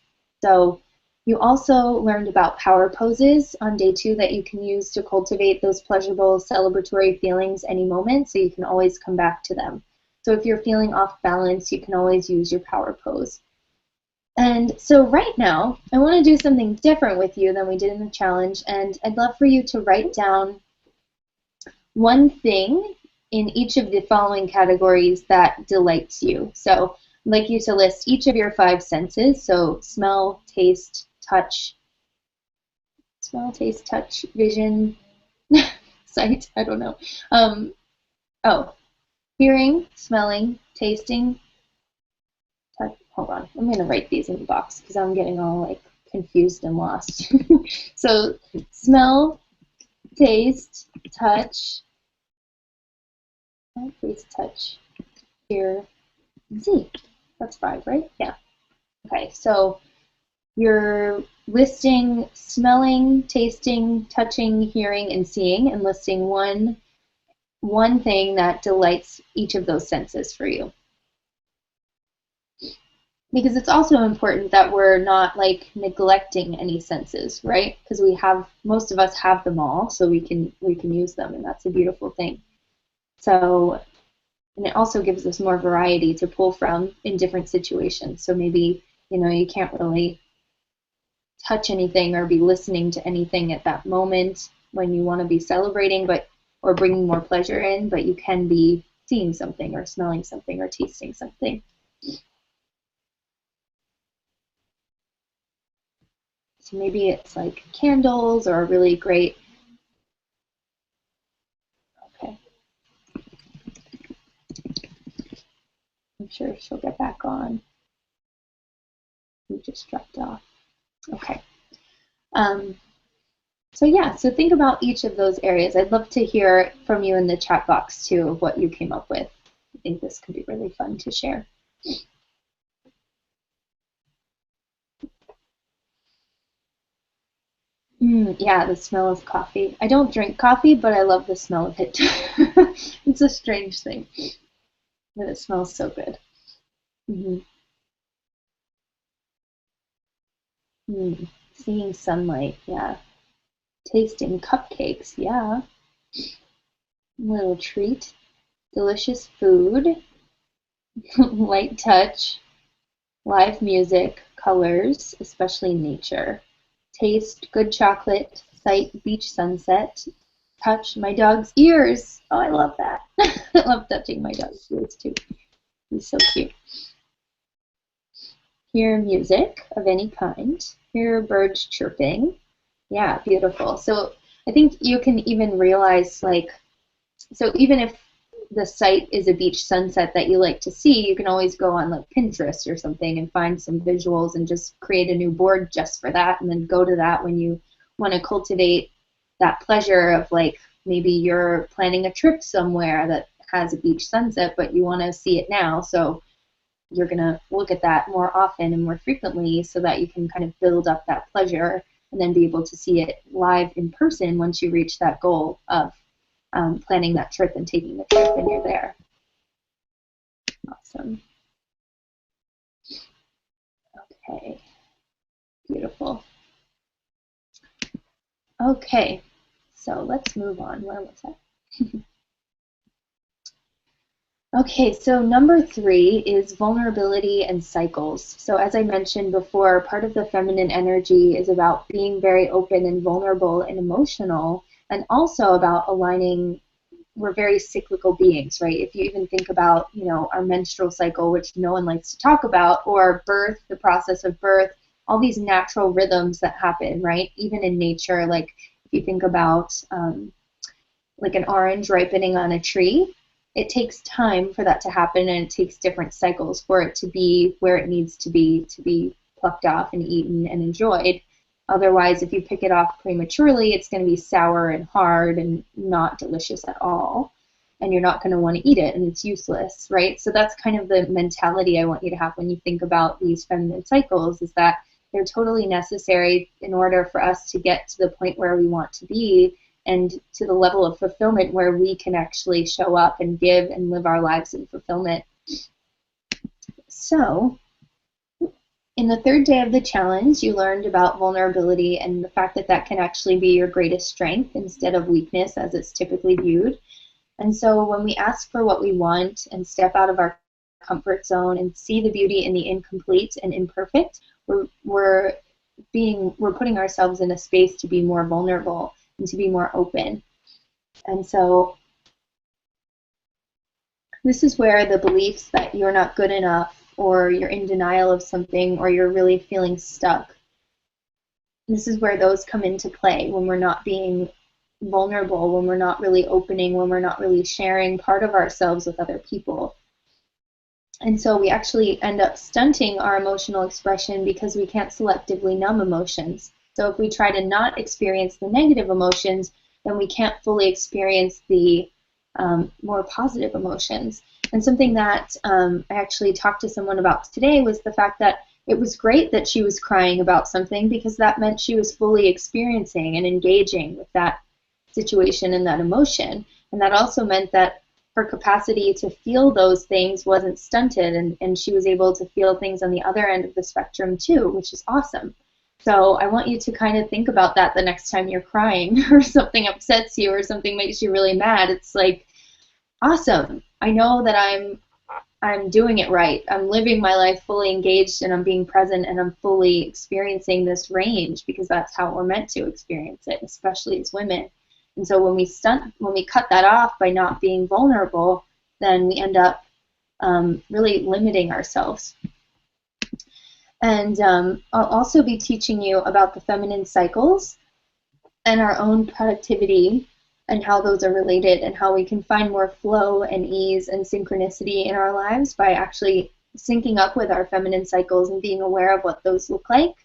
So you also learned about power poses on day 2 that you can use to cultivate those pleasurable celebratory feelings any moment, so you can always come back to them. So if you're feeling off balance, you can always use your power pose. And so right now, I want to do something different with you than we did in the challenge, and I'd love for you to write down one thing in each of the following categories that delights you. So I'd like you to list each of your 5 senses, so smell, taste, touch, vision, sight, I don't know. Hearing, smelling, tasting, touch. Hold on, I'm going to write these in the box because I'm getting all like confused and lost. So smell, taste, touch, touch, hear, and see. That's 5, right? Yeah. Okay, so you're listing smelling, tasting, touching, hearing, and seeing, and listing one thing that delights each of those senses for you. Because it's also important that we're not like neglecting any senses, right? Because most of us have them all, so we can use them, and that's a beautiful thing. So, and it also gives us more variety to pull from in different situations. So maybe, you can't really touch anything or be listening to anything at that moment when you want to be celebrating, or bringing more pleasure in, but you can be seeing something or smelling something or tasting something. So maybe it's like candles or a really great, okay. I'm sure she'll get back on. You just dropped off. Okay. So yeah, so think about each of those areas. I'd love to hear from you in the chat box too of what you came up with. I think this could be really fun to share. Yeah, the smell of coffee. I don't drink coffee, but I love the smell of it. It's a strange thing, but it smells so good. Seeing sunlight, yeah. Tasting cupcakes, yeah. Little treat. Delicious food. Light touch. Live music. Colors, especially nature. Taste, good chocolate. Sight, beach sunset. Touch, my dog's ears. Oh, I love that. I love touching my dog's ears too. He's so cute. Hear music of any kind. Hear birds chirping. Yeah, beautiful. So I think you can even realize, like, so even if the site is a beach sunset that you like to see, you can always go on like Pinterest or something and find some visuals and just create a new board just for that, and then go to that when you want to cultivate that pleasure of, like, maybe you're planning a trip somewhere that has a beach sunset, but you want to see it now, so you're going to look at that more often and more frequently so that you can kind of build up that pleasure and then be able to see it live in person once you reach that goal of planning that trip and taking the trip and you're there. Awesome. Okay, beautiful. Okay, so let's move on. Where was that? Okay, so number 3 is vulnerability and cycles. So as I mentioned before, part of the feminine energy is about being very open and vulnerable and emotional, and also about aligning. We're very cyclical beings, right? If you even think about, our menstrual cycle, which no one likes to talk about, or birth, the process of birth, all these natural rhythms that happen, right? Even in nature, like if you think about like an orange ripening on a tree, it takes time for that to happen, and it takes different cycles for it to be where it needs to be plucked off and eaten and enjoyed. Otherwise, if you pick it off prematurely, it's going to be sour and hard and not delicious at all. And you're not going to want to eat it, and it's useless, right? So that's kind of the mentality I want you to have when you think about these feminine cycles, is that they're totally necessary in order for us to get to the point where we want to be and to the level of fulfillment where we can actually show up and give and live our lives in fulfillment. So, in the third day of the challenge, you learned about vulnerability and the fact that that can actually be your greatest strength instead of weakness as it's typically viewed. And so when we ask for what we want and step out of our comfort zone and see the beauty in the incomplete and imperfect, we're putting ourselves in a space to be more vulnerable and to be more open. And so this is where the beliefs that you're not good enough, or you're in denial of something, or you're really feeling stuck, this is where those come into play, when we're not being vulnerable, when we're not really opening, when we're not really sharing part of ourselves with other people. And so we actually end up stunting our emotional expression because we can't selectively numb emotions. So if we try to not experience the negative emotions, then we can't fully experience the more positive emotions. And something that I actually talked to someone about today was the fact that it was great that she was crying about something, because that meant she was fully experiencing and engaging with that situation and that emotion. And that also meant that her capacity to feel those things wasn't stunted, and she was able to feel things on the other end of the spectrum too, which is awesome. So I want you to kind of think about that the next time you're crying or something upsets you or something makes you really mad. It's like, awesome. I know that I'm doing it right. I'm living my life fully engaged, and I'm being present, and I'm fully experiencing this range, because that's how we're meant to experience it, especially as women. And so when we cut that off by not being vulnerable, then we end up really limiting ourselves. And I'll also be teaching you about the feminine cycles and our own productivity and how those are related, and how we can find more flow and ease and synchronicity in our lives by actually syncing up with our feminine cycles and being aware of what those look like,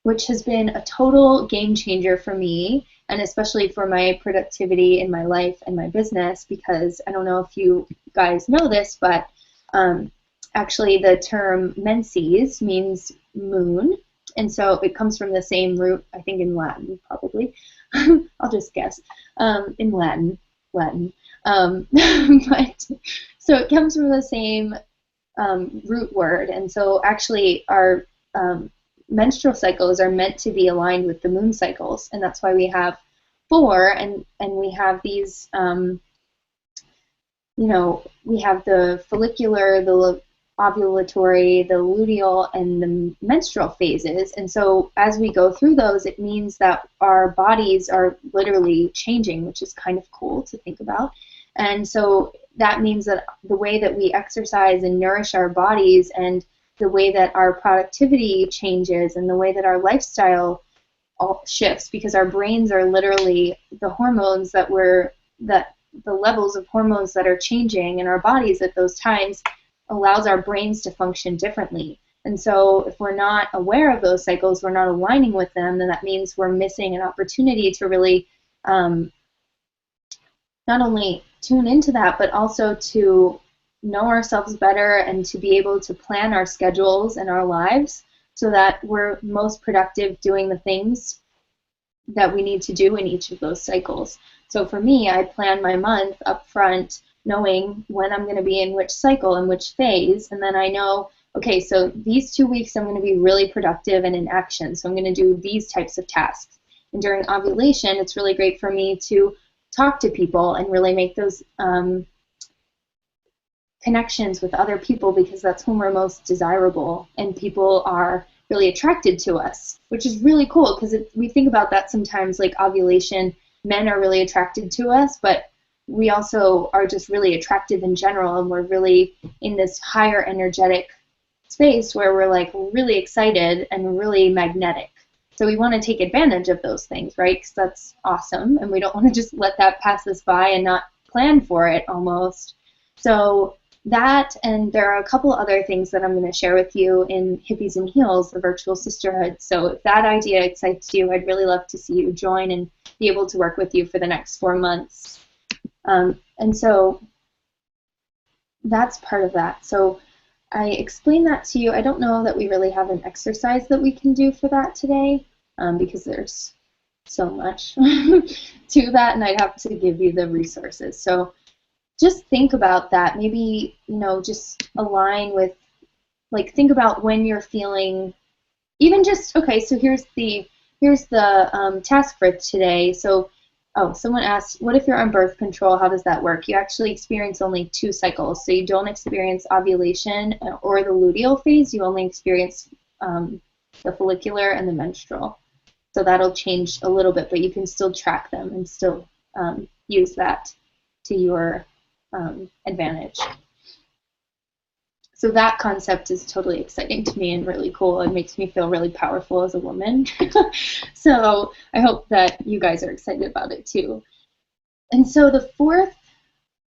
which has been a total game changer for me, and especially for my productivity in my life and my business, because I don't know if you guys know this, but actually the term menses means moon, and so it comes from the same root, I think in Latin probably. I'll just guess, in Latin. But so it comes from the same root word, and so actually our menstrual cycles are meant to be aligned with the moon cycles, and that's why we have 4, and we have these, we have the follicular, the ovulatory, the luteal, and the menstrual phases. And so as we go through those, it means that our bodies are literally changing, which is kind of cool to think about. And so that means that the way that we exercise and nourish our bodies, and the way that our productivity changes, and the way that our lifestyle all shifts, because our brains are literally the hormones that the levels of hormones that are changing in our bodies at those times allows our brains to function differently. And so if we're not aware of those cycles, we're not aligning with them, then that means we're missing an opportunity to really not only tune into that, but also to know ourselves better and to be able to plan our schedules and our lives so that we're most productive doing the things that we need to do in each of those cycles. So for me, I plan my month up front, knowing when I'm going to be in which cycle and which phase, and then I know, okay, so these 2 weeks I'm going to be really productive and in action, so I'm going to do these types of tasks. And during ovulation, it's really great for me to talk to people and really make those connections with other people, because that's when we're most desirable and people are really attracted to us, which is really cool, because we think about that sometimes, like ovulation, men are really attracted to us, but we also are just really attractive in general, and we're really in this higher energetic space where we're like really excited and really magnetic. So we want to take advantage of those things, right? Because that's awesome, and we don't want to just let that pass us by and not plan for it almost. So that, and there are a couple other things that I'm going to share with you in Hippies and Heels, the virtual sisterhood. So if that idea excites you, I'd really love to see you join and be able to work with you for the next 4 months. And so that's part of that. So I explained that to you. I don't know that we really have an exercise that we can do for that today, because there's so much to that, and I'd have to give you the resources. So just think about that. Maybe, just align with, like, think about when you're feeling, even just, okay, so here's the task for today. So, someone asked, what if you're on birth control? How does that work? You actually experience only 2 cycles. So you don't experience ovulation or the luteal phase. You only experience the follicular and the menstrual. So that'll change a little bit, but you can still track them and still use that to your advantage. So that concept is totally exciting to me and really cool. It makes me feel really powerful as a woman. So I hope that you guys are excited about it too. And so the 4th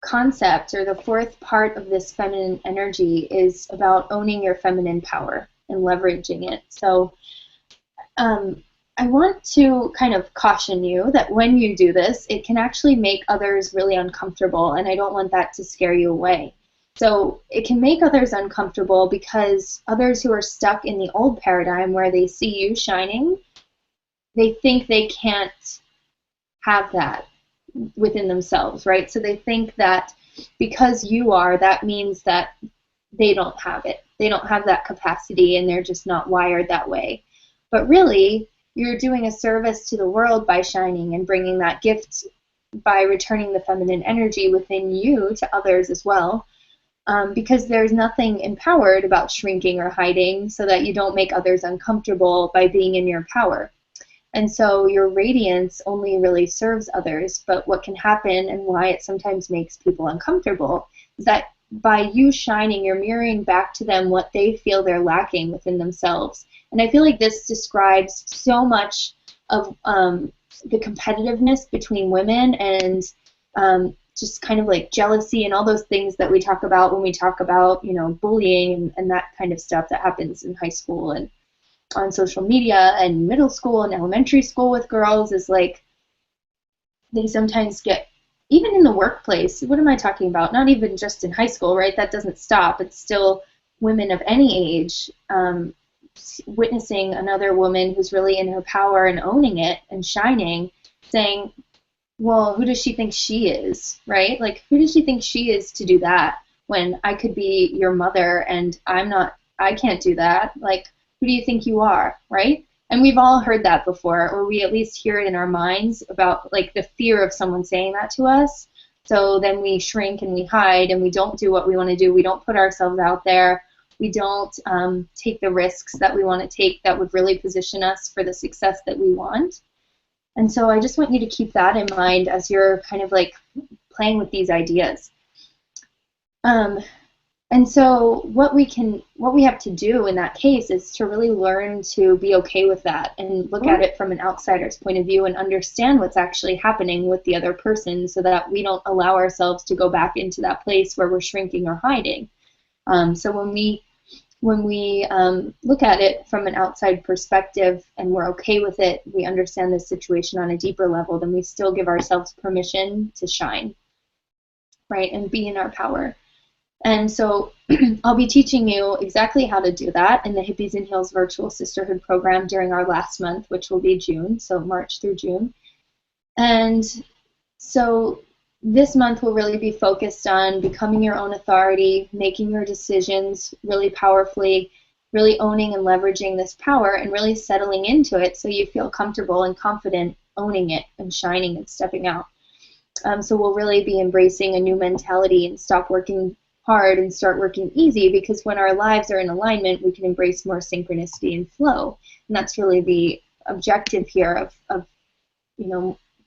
concept, or the 4th part of this feminine energy, is about owning your feminine power and leveraging it. So I want to kind of caution you that when you do this, it can actually make others really uncomfortable, and I don't want that to scare you away. So it can make others uncomfortable because others who are stuck in the old paradigm where they see you shining, they think they can't have that within themselves, right? So they think that because you are, that means that they don't have it. They don't have that capacity, and they're just not wired that way. But really, you're doing a service to the world by shining and bringing that gift by returning the feminine energy within you to others as well. Because there's nothing empowered about shrinking or hiding, so that you don't make others uncomfortable by being in your power. And so your radiance only really serves others, but what can happen and why it sometimes makes people uncomfortable is that by you shining, you're mirroring back to them what they feel they're lacking within themselves. And I feel like this describes so much of the competitiveness between women and just kind of like jealousy and all those things that we talk about when we talk about, bullying and that kind of stuff that happens in high school and on social media and middle school and elementary school with girls. Is like they sometimes get, even in the workplace, what am I talking about? Not even just in high school, right? That doesn't stop. It's still women of any age witnessing another woman who's really in her power and owning it and shining, saying, well, who does she think she is, right? Like, who does she think she is to do that when I could be your mother and I can't do that? Like, who do you think you are, right? And we've all heard that before, or we at least hear it in our minds about, like, the fear of someone saying that to us. So then we shrink and we hide and we don't do what we want to do. We don't put ourselves out there. We don't take the risks that we want to take that would really position us for the success that we want. And so I just want you to keep that in mind as you're kind of like playing with these ideas. And so what we have to do in that case is to really learn to be okay with that and look at it from an outsider's point of view and understand what's actually happening with the other person, so that we don't allow ourselves to go back into that place where we're shrinking or hiding. So when we look at it from an outside perspective and we're okay with it, we understand the situation on a deeper level, then we still give ourselves permission to shine, right, and be in our power. And so I'll be teaching you exactly how to do that in the Hippies and Heels Virtual Sisterhood program during our last month, which will be June, so March through June. And so this month will really be focused on becoming your own authority, making your decisions really powerfully, really owning and leveraging this power, and really settling into it so you feel comfortable and confident owning it and shining and stepping out. So we'll really be embracing a new mentality and stop working hard and start working easy, because when our lives are in alignment, we can embrace more synchronicity and flow. And that's really the objective here of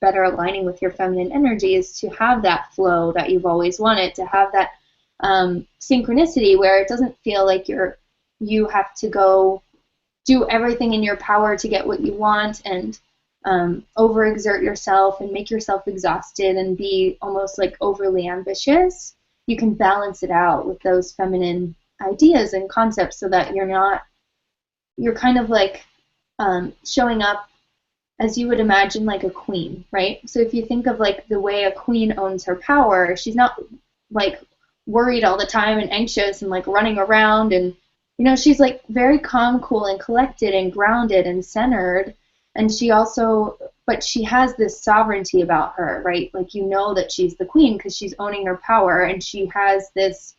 better aligning with your feminine energy, is to have that flow that you've always wanted, to have that synchronicity where it doesn't feel like you have to go do everything in your power to get what you want and overexert yourself and make yourself exhausted and be almost like overly ambitious. you can balance it out with those feminine ideas and concepts so that you're kind of like showing up as you would imagine like a queen, right? So if you think of like the way a queen owns her power, she's not like worried all the time and anxious and like running around, and she's like very calm, cool, and collected and grounded and centered. And but she has this sovereignty about her, right? Like that she's the queen because she's owning her power, and she has this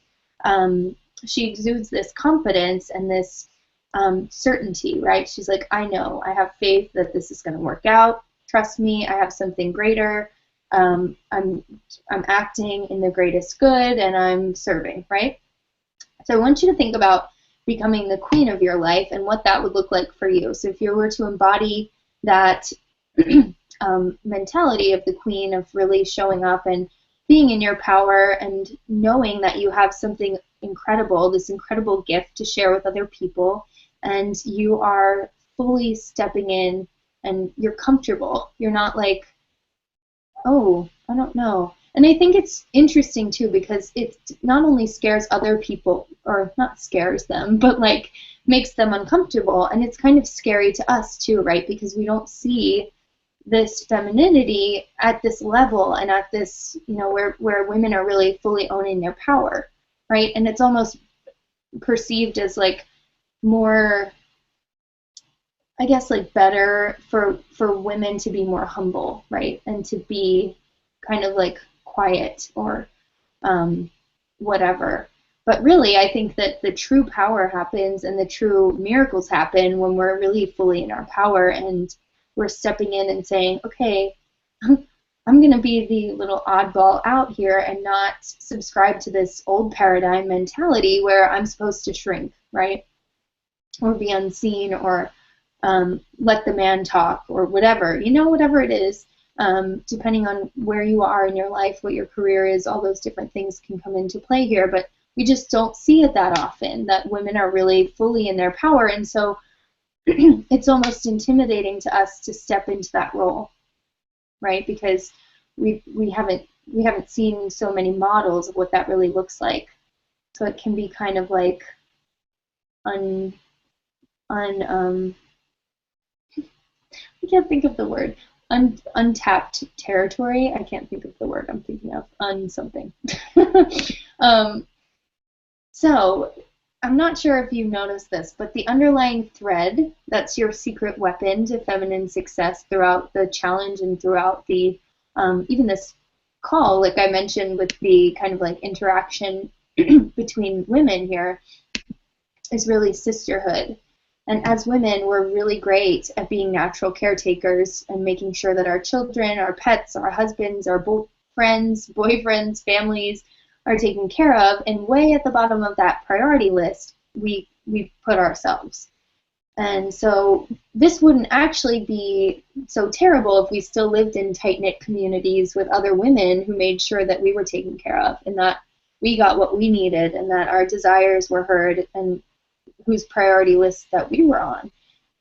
she exudes this confidence and this certainty, right? She's like, I know, I have faith that this is going to work out. Trust me, I have something greater. I'm acting in the greatest good, and I'm serving, right? So I want you to think about becoming the queen of your life and what that would look like for you. So if you were to embody that mentality of the queen, of really showing up and being in your power and knowing that you have something incredible, this incredible gift to share with other people, and you are fully stepping in and you're comfortable. You're not like, oh, I don't know. And I think it's interesting too, because it not only scares other people, or not scares them, but like makes them uncomfortable. And it's kind of scary to us too, right? Because we don't see this femininity at this level and at this, where women are really fully owning their power, right? And it's almost perceived as like more, I guess, like better for women to be more humble, right? And to be kind of like quiet or whatever. But really, I think that the true power happens and the true miracles happen when we're really fully in our power and we're stepping in and saying, okay, I'm going to be the little oddball out here and not subscribe to this old paradigm mentality where I'm supposed to shrink, right? Or be unseen, or let the man talk, or whatever, whatever it is, depending on where you are in your life, what your career is, all those different things can come into play here. But we just don't see it that often, that women are really fully in their power. And so it's almost intimidating to us to step into that role, right? Because we haven't seen so many models of what that really looks like. So it can be kind of like I can't think of the word. Untapped territory. I can't think of the word I'm thinking of. Something. So I'm not sure if you noticed this, but the underlying thread that's your secret weapon to feminine success throughout the challenge and throughout the even this call, like I mentioned with the kind of like interaction between women here, is really sisterhood. And as women, we're really great at being natural caretakers and making sure that our children, our pets, our husbands, our friends, boyfriends, families are taken care of. And way at the bottom of that priority list, we put ourselves. And so this wouldn't actually be so terrible if we still lived in tight-knit communities with other women who made sure that we were taken care of and that we got what we needed and that our desires were heard and whose priority list that we were on.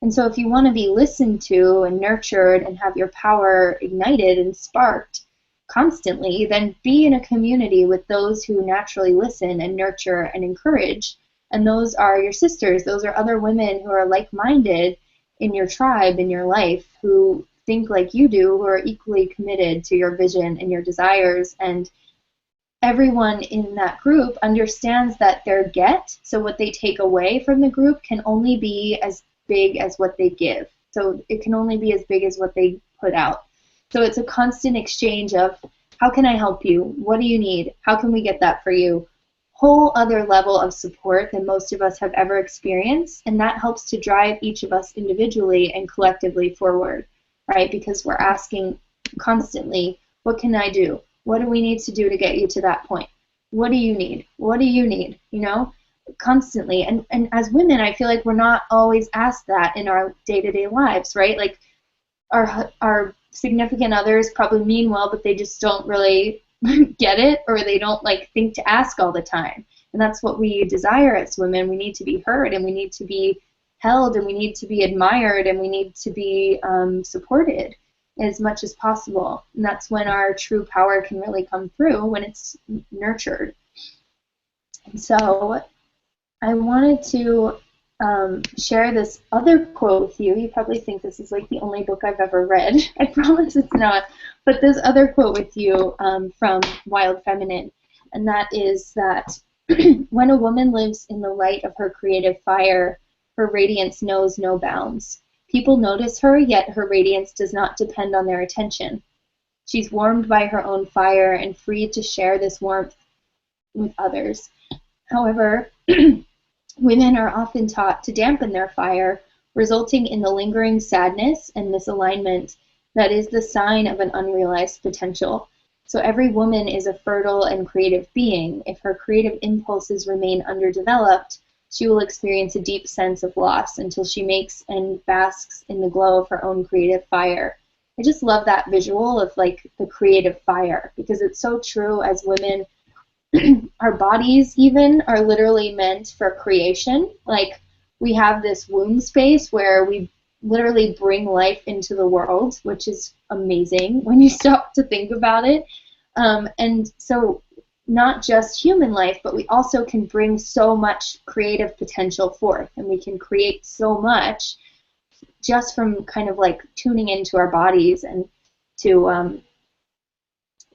And so if you want to be listened to and nurtured and have your power ignited and sparked constantly, then be in a community with those who naturally listen and nurture and encourage. And those are your sisters. Those are other women who are like-minded in your tribe, in your life, who think like you do, who are equally committed to your vision and your desires. And everyone in that group understands that their get, so what they take away from the group, can only be as big as what they give. So it can only be as big as what they put out. So it's a constant exchange of, how can I help you? What do you need? How can we get that for you? Whole other level of support than most of us have ever experienced, and that helps to drive each of us individually and collectively forward, right? Because we're asking constantly, what can I do? What do we need to do to get you to that point? What do you need? What do you need? Constantly. And as women, I feel like we're not always asked that in our day-to-day lives, right? Like our significant others probably mean well, but they just don't really get it, or they don't like think to ask all the time. And that's what we desire as women. We need to be heard, and we need to be held, and we need to be admired, and we need to be supported as much as possible. And that's when our true power can really come through, when it's nurtured. So I wanted to share this other quote with you. You probably think this is like the only book I've ever read. I promise it's not. But this other quote with you from Wild Feminine, and that is that when a woman lives in the light of her creative fire, her radiance knows no bounds. People notice her, yet her radiance does not depend on their attention. She's warmed by her own fire and free to share this warmth with others. However, women are often taught to dampen their fire, resulting in the lingering sadness and misalignment that is the sign of an unrealized potential. So every woman is a fertile and creative being. If her creative impulses remain underdeveloped, she will experience a deep sense of loss until she makes and basks in the glow of her own creative fire. I just love that visual of like the creative fire, because it's so true. As women, our bodies even are literally meant for creation. Like, we have this womb space where we literally bring life into the world, which is amazing when you stop to think about it. And so not just human life, but we also can bring so much creative potential forth, and we can create so much just from kind of like tuning into our bodies and to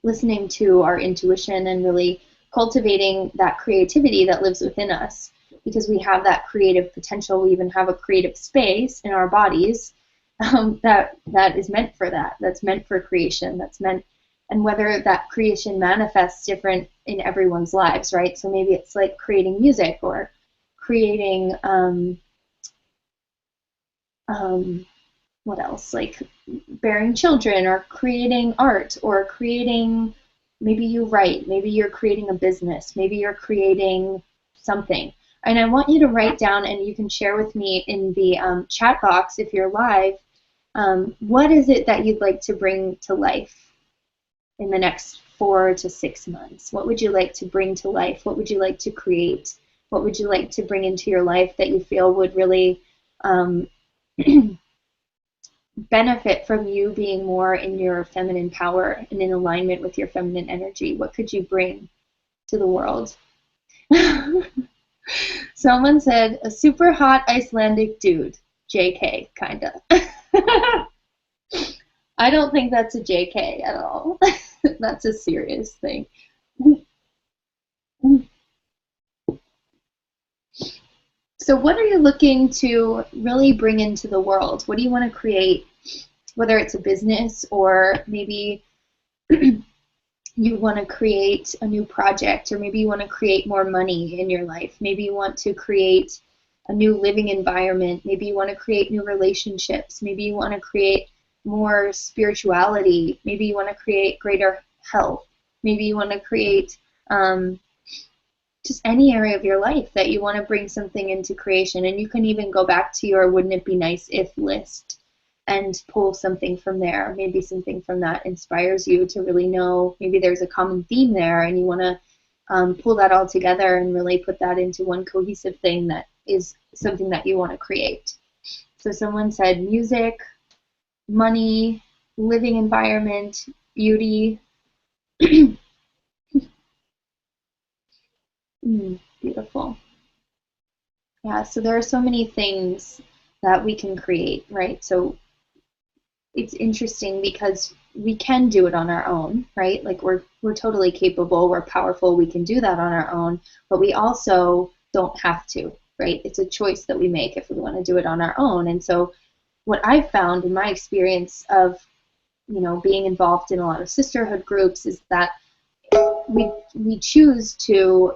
listening to our intuition and really cultivating that creativity that lives within us, because we have that creative potential. We even have a creative space in our bodies that is meant for that. That's meant for creation. That's meant, and whether that creation manifests different in everyone's lives, right? So maybe it's like creating music, or creating what else? Like bearing children, or creating art, or creating, maybe you write, maybe you're creating a business, maybe you're creating something. And I want you to write down, and you can share with me in the chat box if you're live, what is it that you'd like to bring to life in the next 4 to 6 months? What would you like to bring to life? What would you like to create? What would you like to bring into your life that you feel would really benefit from you being more in your feminine power and in alignment with your feminine energy? What could you bring to the world? Someone said, a super hot Icelandic dude. JK, kinda. I don't think that's a JK at all. That's a serious thing. So what are you looking to really bring into the world? What do you want to create? Whether it's a business, or maybe you want to create a new project, or maybe you want to create more money in your life. Maybe you want to create a new living environment. Maybe you want to create new relationships. Maybe you want to create more spirituality. Maybe you want to create greater health. Maybe you want to create just any area of your life that you want to bring something into creation. And you can even go back to your wouldn't it be nice if list and pull something from there. Maybe something from that inspires you to really know, maybe there's a common theme there, and you want to pull that all together and really put that into one cohesive thing that is something that you want to create. So someone said music, money, living environment, beauty. Beautiful. Yeah, so there are so many things that we can create, right? So it's interesting because we can do it on our own, right? Like we're totally capable, we're powerful, we can do that on our own, but we also don't have to, right? It's a choice that we make if we want to do it on our own. And so what I've found in my experience of, being involved in a lot of sisterhood groups is that we choose to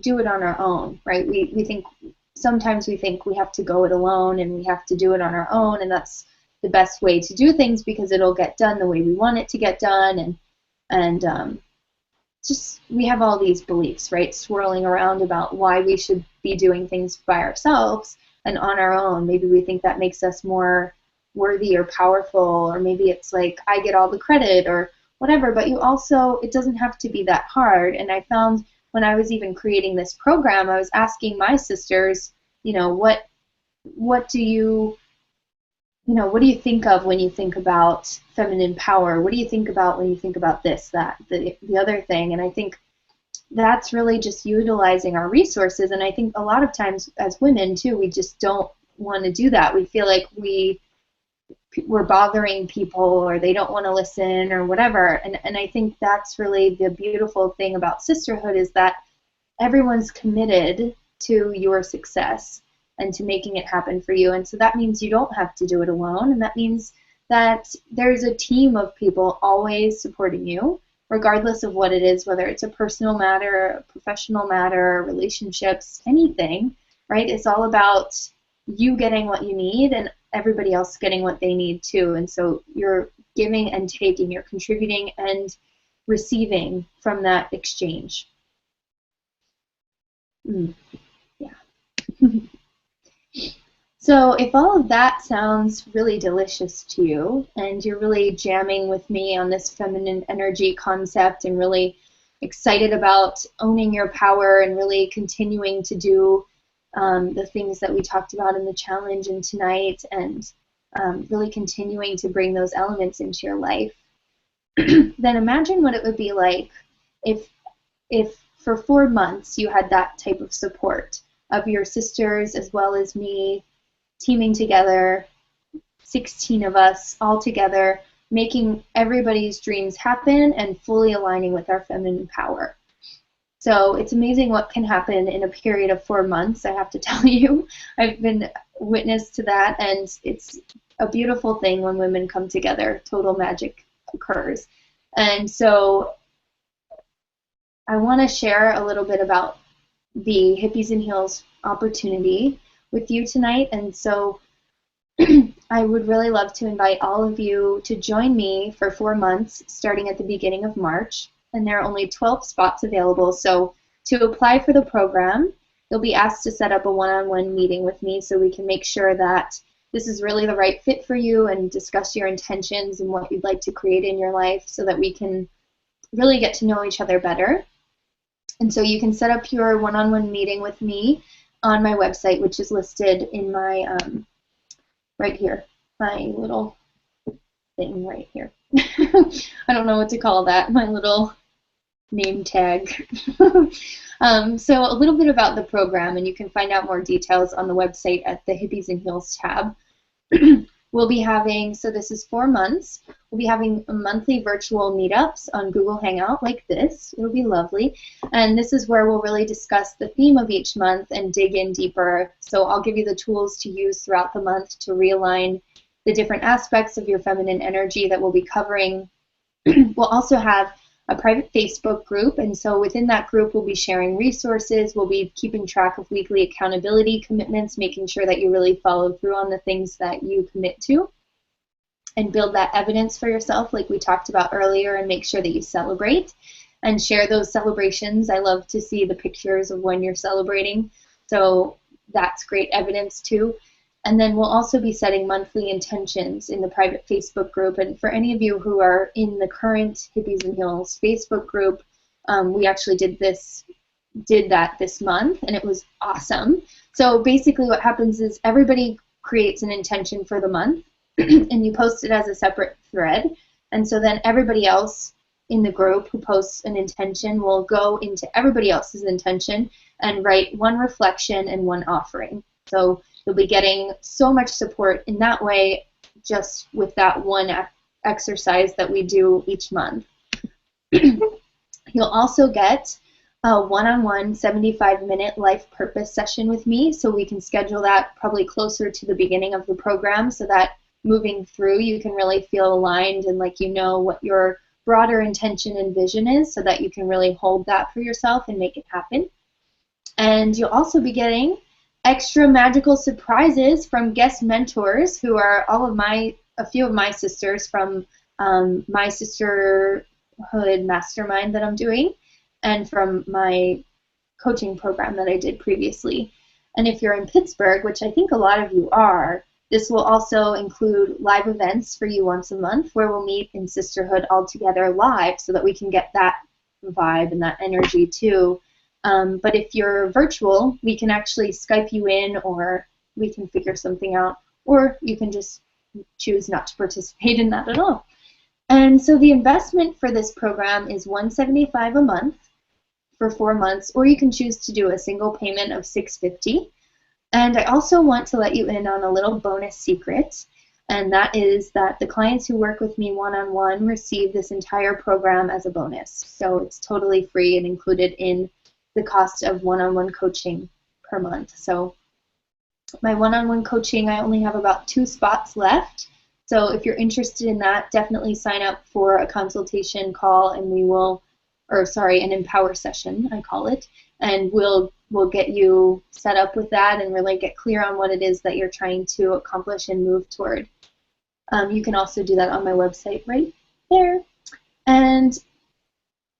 do it on our own, right? We think, sometimes we think we have to go it alone and we have to do it on our own, and that's the best way to do things because it'll get done the way we want it to get done, and just we have all these beliefs, right, swirling around about why we should be doing things by ourselves and on our own. Maybe we think that makes us more worthy or powerful, or maybe it's like I get all the credit or whatever, but you also, it doesn't have to be that hard. And I found when I was even creating this program, I was asking my sisters, what do you think of when you think about feminine power? What do you think about when you think about this, that, the other thing? And I think that's really just utilizing our resources. And I think a lot of times as women too, we just don't want to do that. We feel like we're bothering people, or they don't want to listen, or whatever. And I think that's really the beautiful thing about sisterhood, is that everyone's committed to your success and to making it happen for you. And so that means you don't have to do it alone, and that means that there's a team of people always supporting you, regardless of what it is, whether it's a personal matter, a professional matter, relationships, anything, right? It's all about you getting what you need and everybody else getting what they need too. And so you're giving and taking, you're contributing and receiving from that exchange. Yeah. So if all of that sounds really delicious to you, and you're really jamming with me on this feminine energy concept, and really excited about owning your power and really continuing to do the things that we talked about in the challenge and tonight, and really continuing to bring those elements into your life, then imagine what it would be like if for 4 months you had that type of support of your sisters as well as me, teaming together, 16 of us all together, making everybody's dreams happen and fully aligning with our feminine power. So it's amazing what can happen in a period of 4 months, I have to tell you. I've been witness to that, and it's a beautiful thing when women come together. Total magic occurs. And so I want to share a little bit about the Hippies and Heels opportunity with you tonight. And so I would really love to invite all of you to join me for 4 months, starting at the beginning of March. And there are only 12 spots available. So to apply for the program, you'll be asked to set up a one-on-one meeting with me so we can make sure that this is really the right fit for you, and discuss your intentions and what you'd like to create in your life, so that we can really get to know each other better. And so you can set up your one-on-one meeting with me on my website, which is listed in my, right here, my little thing right here. I don't know what to call that, my little name tag. So a little bit about the program, and you can find out more details on the website at the Hippies and Heels tab. We'll be having, so this is 4 months, we'll be having monthly virtual meetups on Google Hangout like this. It'll be lovely. And this is where we'll really discuss the theme of each month and dig in deeper. So I'll give you the tools to use throughout the month to realign the different aspects of your feminine energy that we'll be covering. We'll also have a private Facebook group, and so within that group we'll be sharing resources, we'll be keeping track of weekly accountability commitments, making sure that you really follow through on the things that you commit to, and build that evidence for yourself like we talked about earlier, and make sure that you celebrate and share those celebrations. I love to see the pictures of when you're celebrating, so that's great evidence too. And then we'll also be setting monthly intentions in the private Facebook group. And for any of you who are in the current Hippies and Heels Facebook group, we actually did that this month, and it was awesome. So basically what happens is everybody creates an intention for the month, and you post it as a separate thread. And so then everybody else in the group who posts an intention will go into everybody else's intention and write one reflection and one offering. So you'll be getting so much support in that way, just with that one exercise that we do each month. You'll also get a one-on-one 75-minute life purpose session with me, so we can schedule that probably closer to the beginning of the program, so that moving through you can really feel aligned and like you know what your broader intention and vision is, so that you can really hold that for yourself and make it happen. And you'll also be getting extra magical surprises from guest mentors who are a few of my sisters from my sisterhood mastermind that I'm doing, and from my coaching program that I did previously. And if you're in Pittsburgh, which I think a lot of you are, this will also include live events for you once a month, where we'll meet in sisterhood all together live, so that we can get that vibe and that energy too. But if you're virtual, we can actually Skype you in, or we can figure something out, or you can just choose not to participate in that at all. And so the investment for this program is $175 a month for 4 months, or you can choose to do a single payment of $650. And I also want to let you in on a little bonus secret, and that is that the clients who work with me one-on-one receive this entire program as a bonus. So it's totally free and included in the cost of one-on-one coaching per month. So my one-on-one coaching, I only have about 2 spots left. So if you're interested in that, definitely sign up for a consultation call, and we will, or sorry, an empower session, I call it, and we'll get you set up with that and really get clear on what it is that you're trying to accomplish and move toward. You can also do that on my website right there. And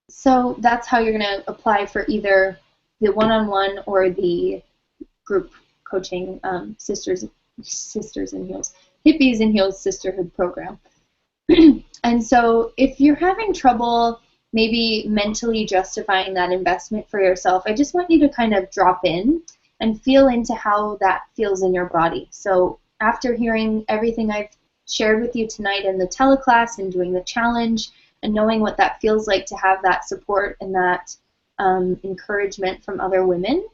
so that's how you're going to apply for either the one-on-one or the group coaching, Sisters and Heels, Hippies and Heels Sisterhood program. And so if you're having trouble maybe mentally justifying that investment for yourself, I just want you to kind of drop in and feel into how that feels in your body. So after hearing everything I've shared with you tonight in the teleclass and doing the challenge and knowing what that feels like to have that support and that encouragement from other women,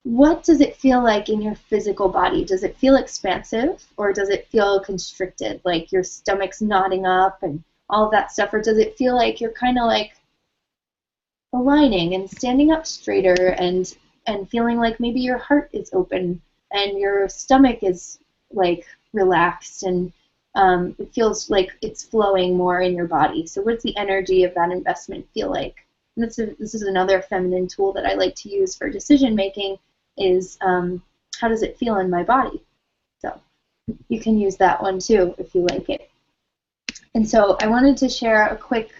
what does it feel like in your physical body? Does it feel expansive, or does it feel constricted, like your stomach's knotting up and all of that stuff? Or does it feel like you're kind of like aligning and standing up straighter and feeling like maybe your heart is open and your stomach is like relaxed and it feels like it's flowing more in your body? So what's the energy of that investment feel like? And this is another feminine tool that I like to use for decision making, is how does it feel in my body? So you can use that one too if you like it. And so I wanted to share a quick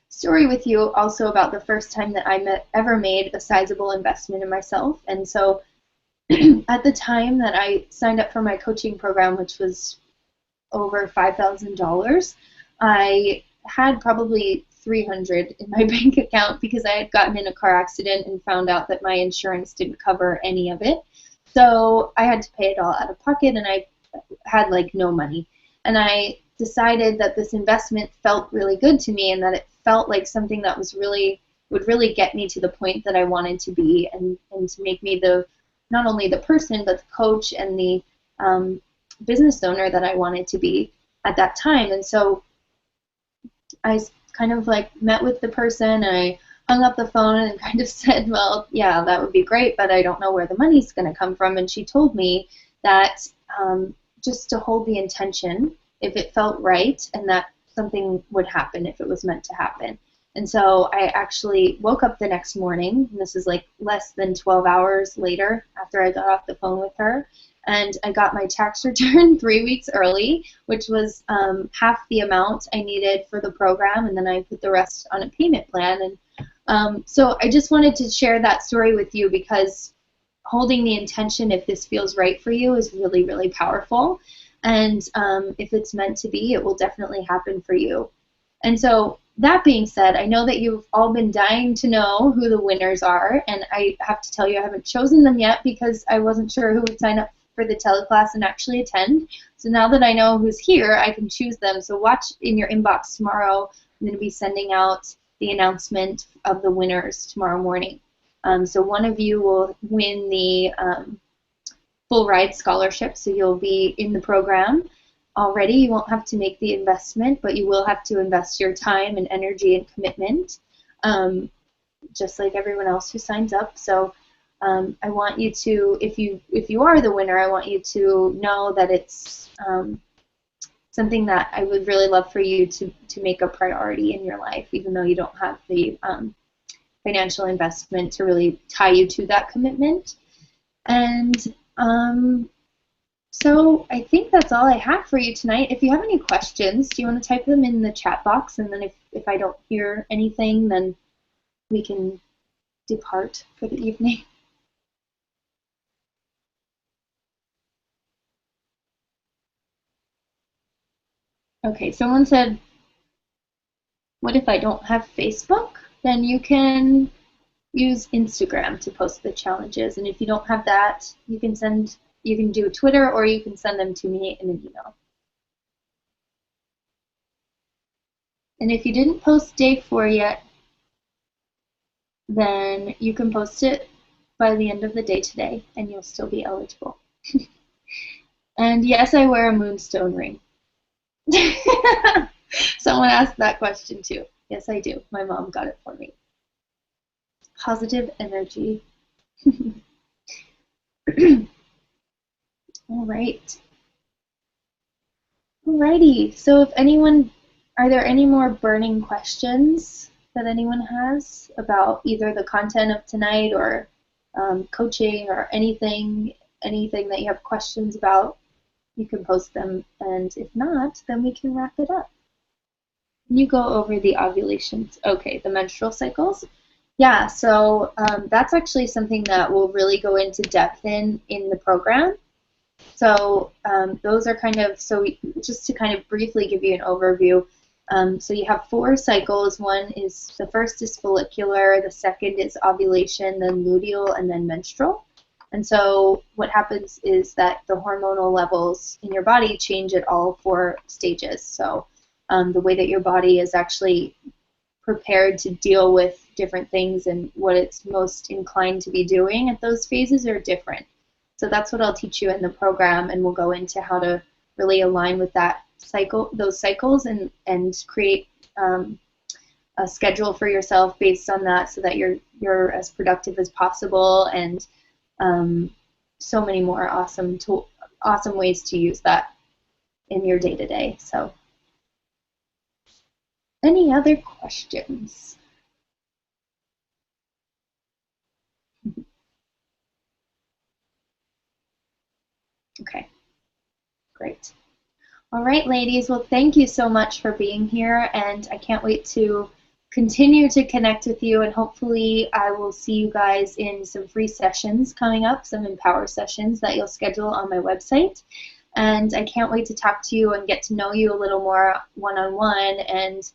story with you also about the first time that I ever made a sizable investment in myself. And so at the time that I signed up for my coaching program, which was over $5,000, I had probably $300 in my bank account because I had gotten in a car accident and found out that my insurance didn't cover any of it. So I had to pay it all out of pocket, and I had like no money. And I decided that this investment felt really good to me, and that it felt like something that would really get me to the point that I wanted to be, and to make me not only the person but the coach and the business owner that I wanted to be at that time. And so I kind of like met with the person, and I hung up the phone and kind of said, well, yeah, that would be great, but I don't know where the money's going to come from. And she told me that just to hold the intention if it felt right, and that something would happen if it was meant to happen. And so I actually woke up the next morning, and this is like less than 12 hours later after I got off the phone with her, and I got my tax return 3 weeks early, which was half the amount I needed for the program, and then I put the rest on a payment plan. And so I just wanted to share that story with you, because holding the intention, if this feels right for you, is really, really powerful. And if it's meant to be, it will definitely happen for you. And so that being said, I know that you've all been dying to know who the winners are, and I have to tell you I haven't chosen them yet because I wasn't sure who would sign up for the teleclass and actually attend. So now that I know who's here, I can choose them. So watch in your inbox tomorrow. I'm going to be sending out the announcement of the winners tomorrow morning. So one of you will win the full ride scholarship, so you'll be in the program already. You won't have to make the investment, but you will have to invest your time and energy and commitment, just like everyone else who signs up. So I want you to, if you are the winner, I want you to know that it's something that I would really love for you to make a priority in your life, even though you don't have the financial investment to really tie you to that commitment. And so I think that's all I have for you tonight. If you have any questions, do you want to type them in the chat box? And then if I don't hear anything, then we can depart for the evening. Okay, someone said, what if I don't have Facebook? Then you can use Instagram to post the challenges. And if you don't have that, you can do Twitter, or you can send them to me in an email. And if you didn't post day 4 yet, then you can post it by the end of the day today, and you'll still be eligible. And yes, I wear a moonstone ring. Someone asked that question too. Yes, I do. My mom got it for me. Positive energy. All right. Alrighty. So if anyone, are there any more burning questions that anyone has about either the content of tonight or coaching or anything that you have questions about? You can post them, and if not, then we can wrap it up. You go over the ovulations. Okay, the menstrual cycles. Yeah, so that's actually something that we'll really go into depth in the program. So those are kind of, just to kind of briefly give you an overview. So you have 4 cycles. The first is follicular, the second is ovulation, then luteal, and then menstrual. And so what happens is that the hormonal levels in your body change at all 4 stages. So the way that your body is actually prepared to deal with different things and what it's most inclined to be doing at those phases are different. So that's what I'll teach you in the program, and we'll go into how to really align with that cycle, those cycles, and create a schedule for yourself based on that, so that you're as productive as possible, and so many more awesome ways to use that in your day-to-day. So, any other questions? Okay, great. All right, ladies. Well, thank you so much for being here, and I can't wait to continue to connect with you, and hopefully I will see you guys in some free sessions coming up, some Empower sessions that you'll schedule on my website. And I can't wait to talk to you and get to know you a little more one-on-one, and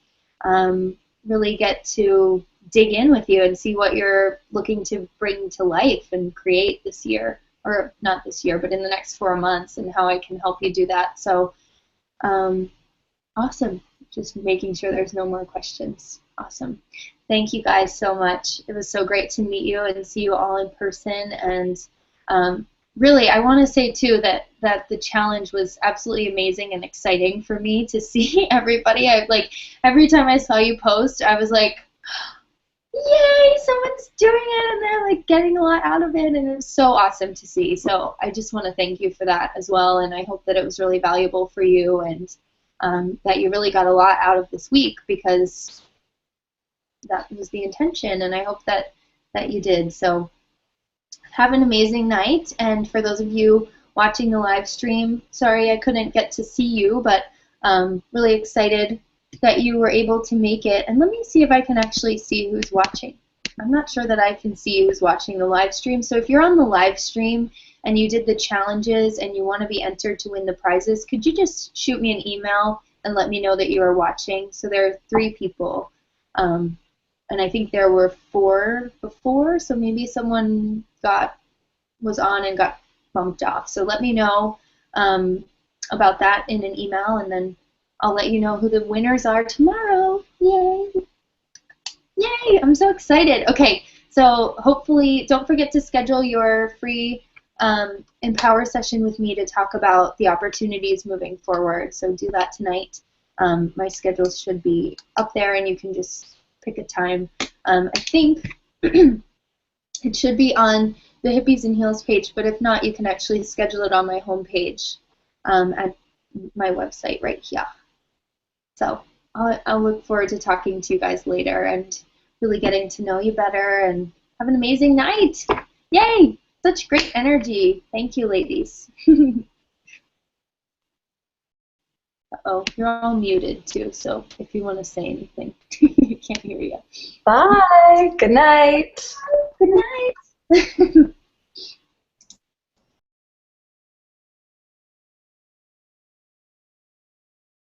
really get to dig in with you and see what you're looking to bring to life and create this year, or not this year, but in the next 4 months, and how I can help you do that. So awesome. Just making sure there's no more questions. Awesome. Thank you guys so much. It was so great to meet you and see you all in person. And really, I want to say too that the challenge was absolutely amazing and exciting for me to see everybody. Every time I saw you post, I was like, yay, someone's doing it, and they're like getting a lot out of it, and it was so awesome to see. So I just want to thank you for that as well, and I hope that it was really valuable for you, and that you really got a lot out of this week, because that was the intention, and I hope that you did. So have an amazing night, and for those of you watching the live stream, sorry I couldn't get to see you, but really excited that you were able to make it. And let me see if I can actually see who's watching. I'm not sure that I can see who's watching the live stream. So if you're on the live stream and you did the challenges and you want to be entered to win the prizes, could you just shoot me an email and let me know that you are watching? So there are 3 people. And I think there were 4 before, so maybe someone was on and got bumped off. So let me know about that in an email, and then I'll let you know who the winners are tomorrow. Yay! Yay! I'm so excited. Okay, so hopefully don't forget to schedule your free Empower session with me to talk about the opportunities moving forward. So do that tonight. My schedule should be up there, and you can just pick a time. I think it should be on the Hippies and Heels page, but if not, you can actually schedule it on my homepage at my website right here. So I'll look forward to talking to you guys later and really getting to know you better, and have an amazing night. Yay! Such great energy. Thank you, ladies. Uh-oh, you're all muted too, so if you want to say anything, I can't hear you. Bye. Good night. Good night.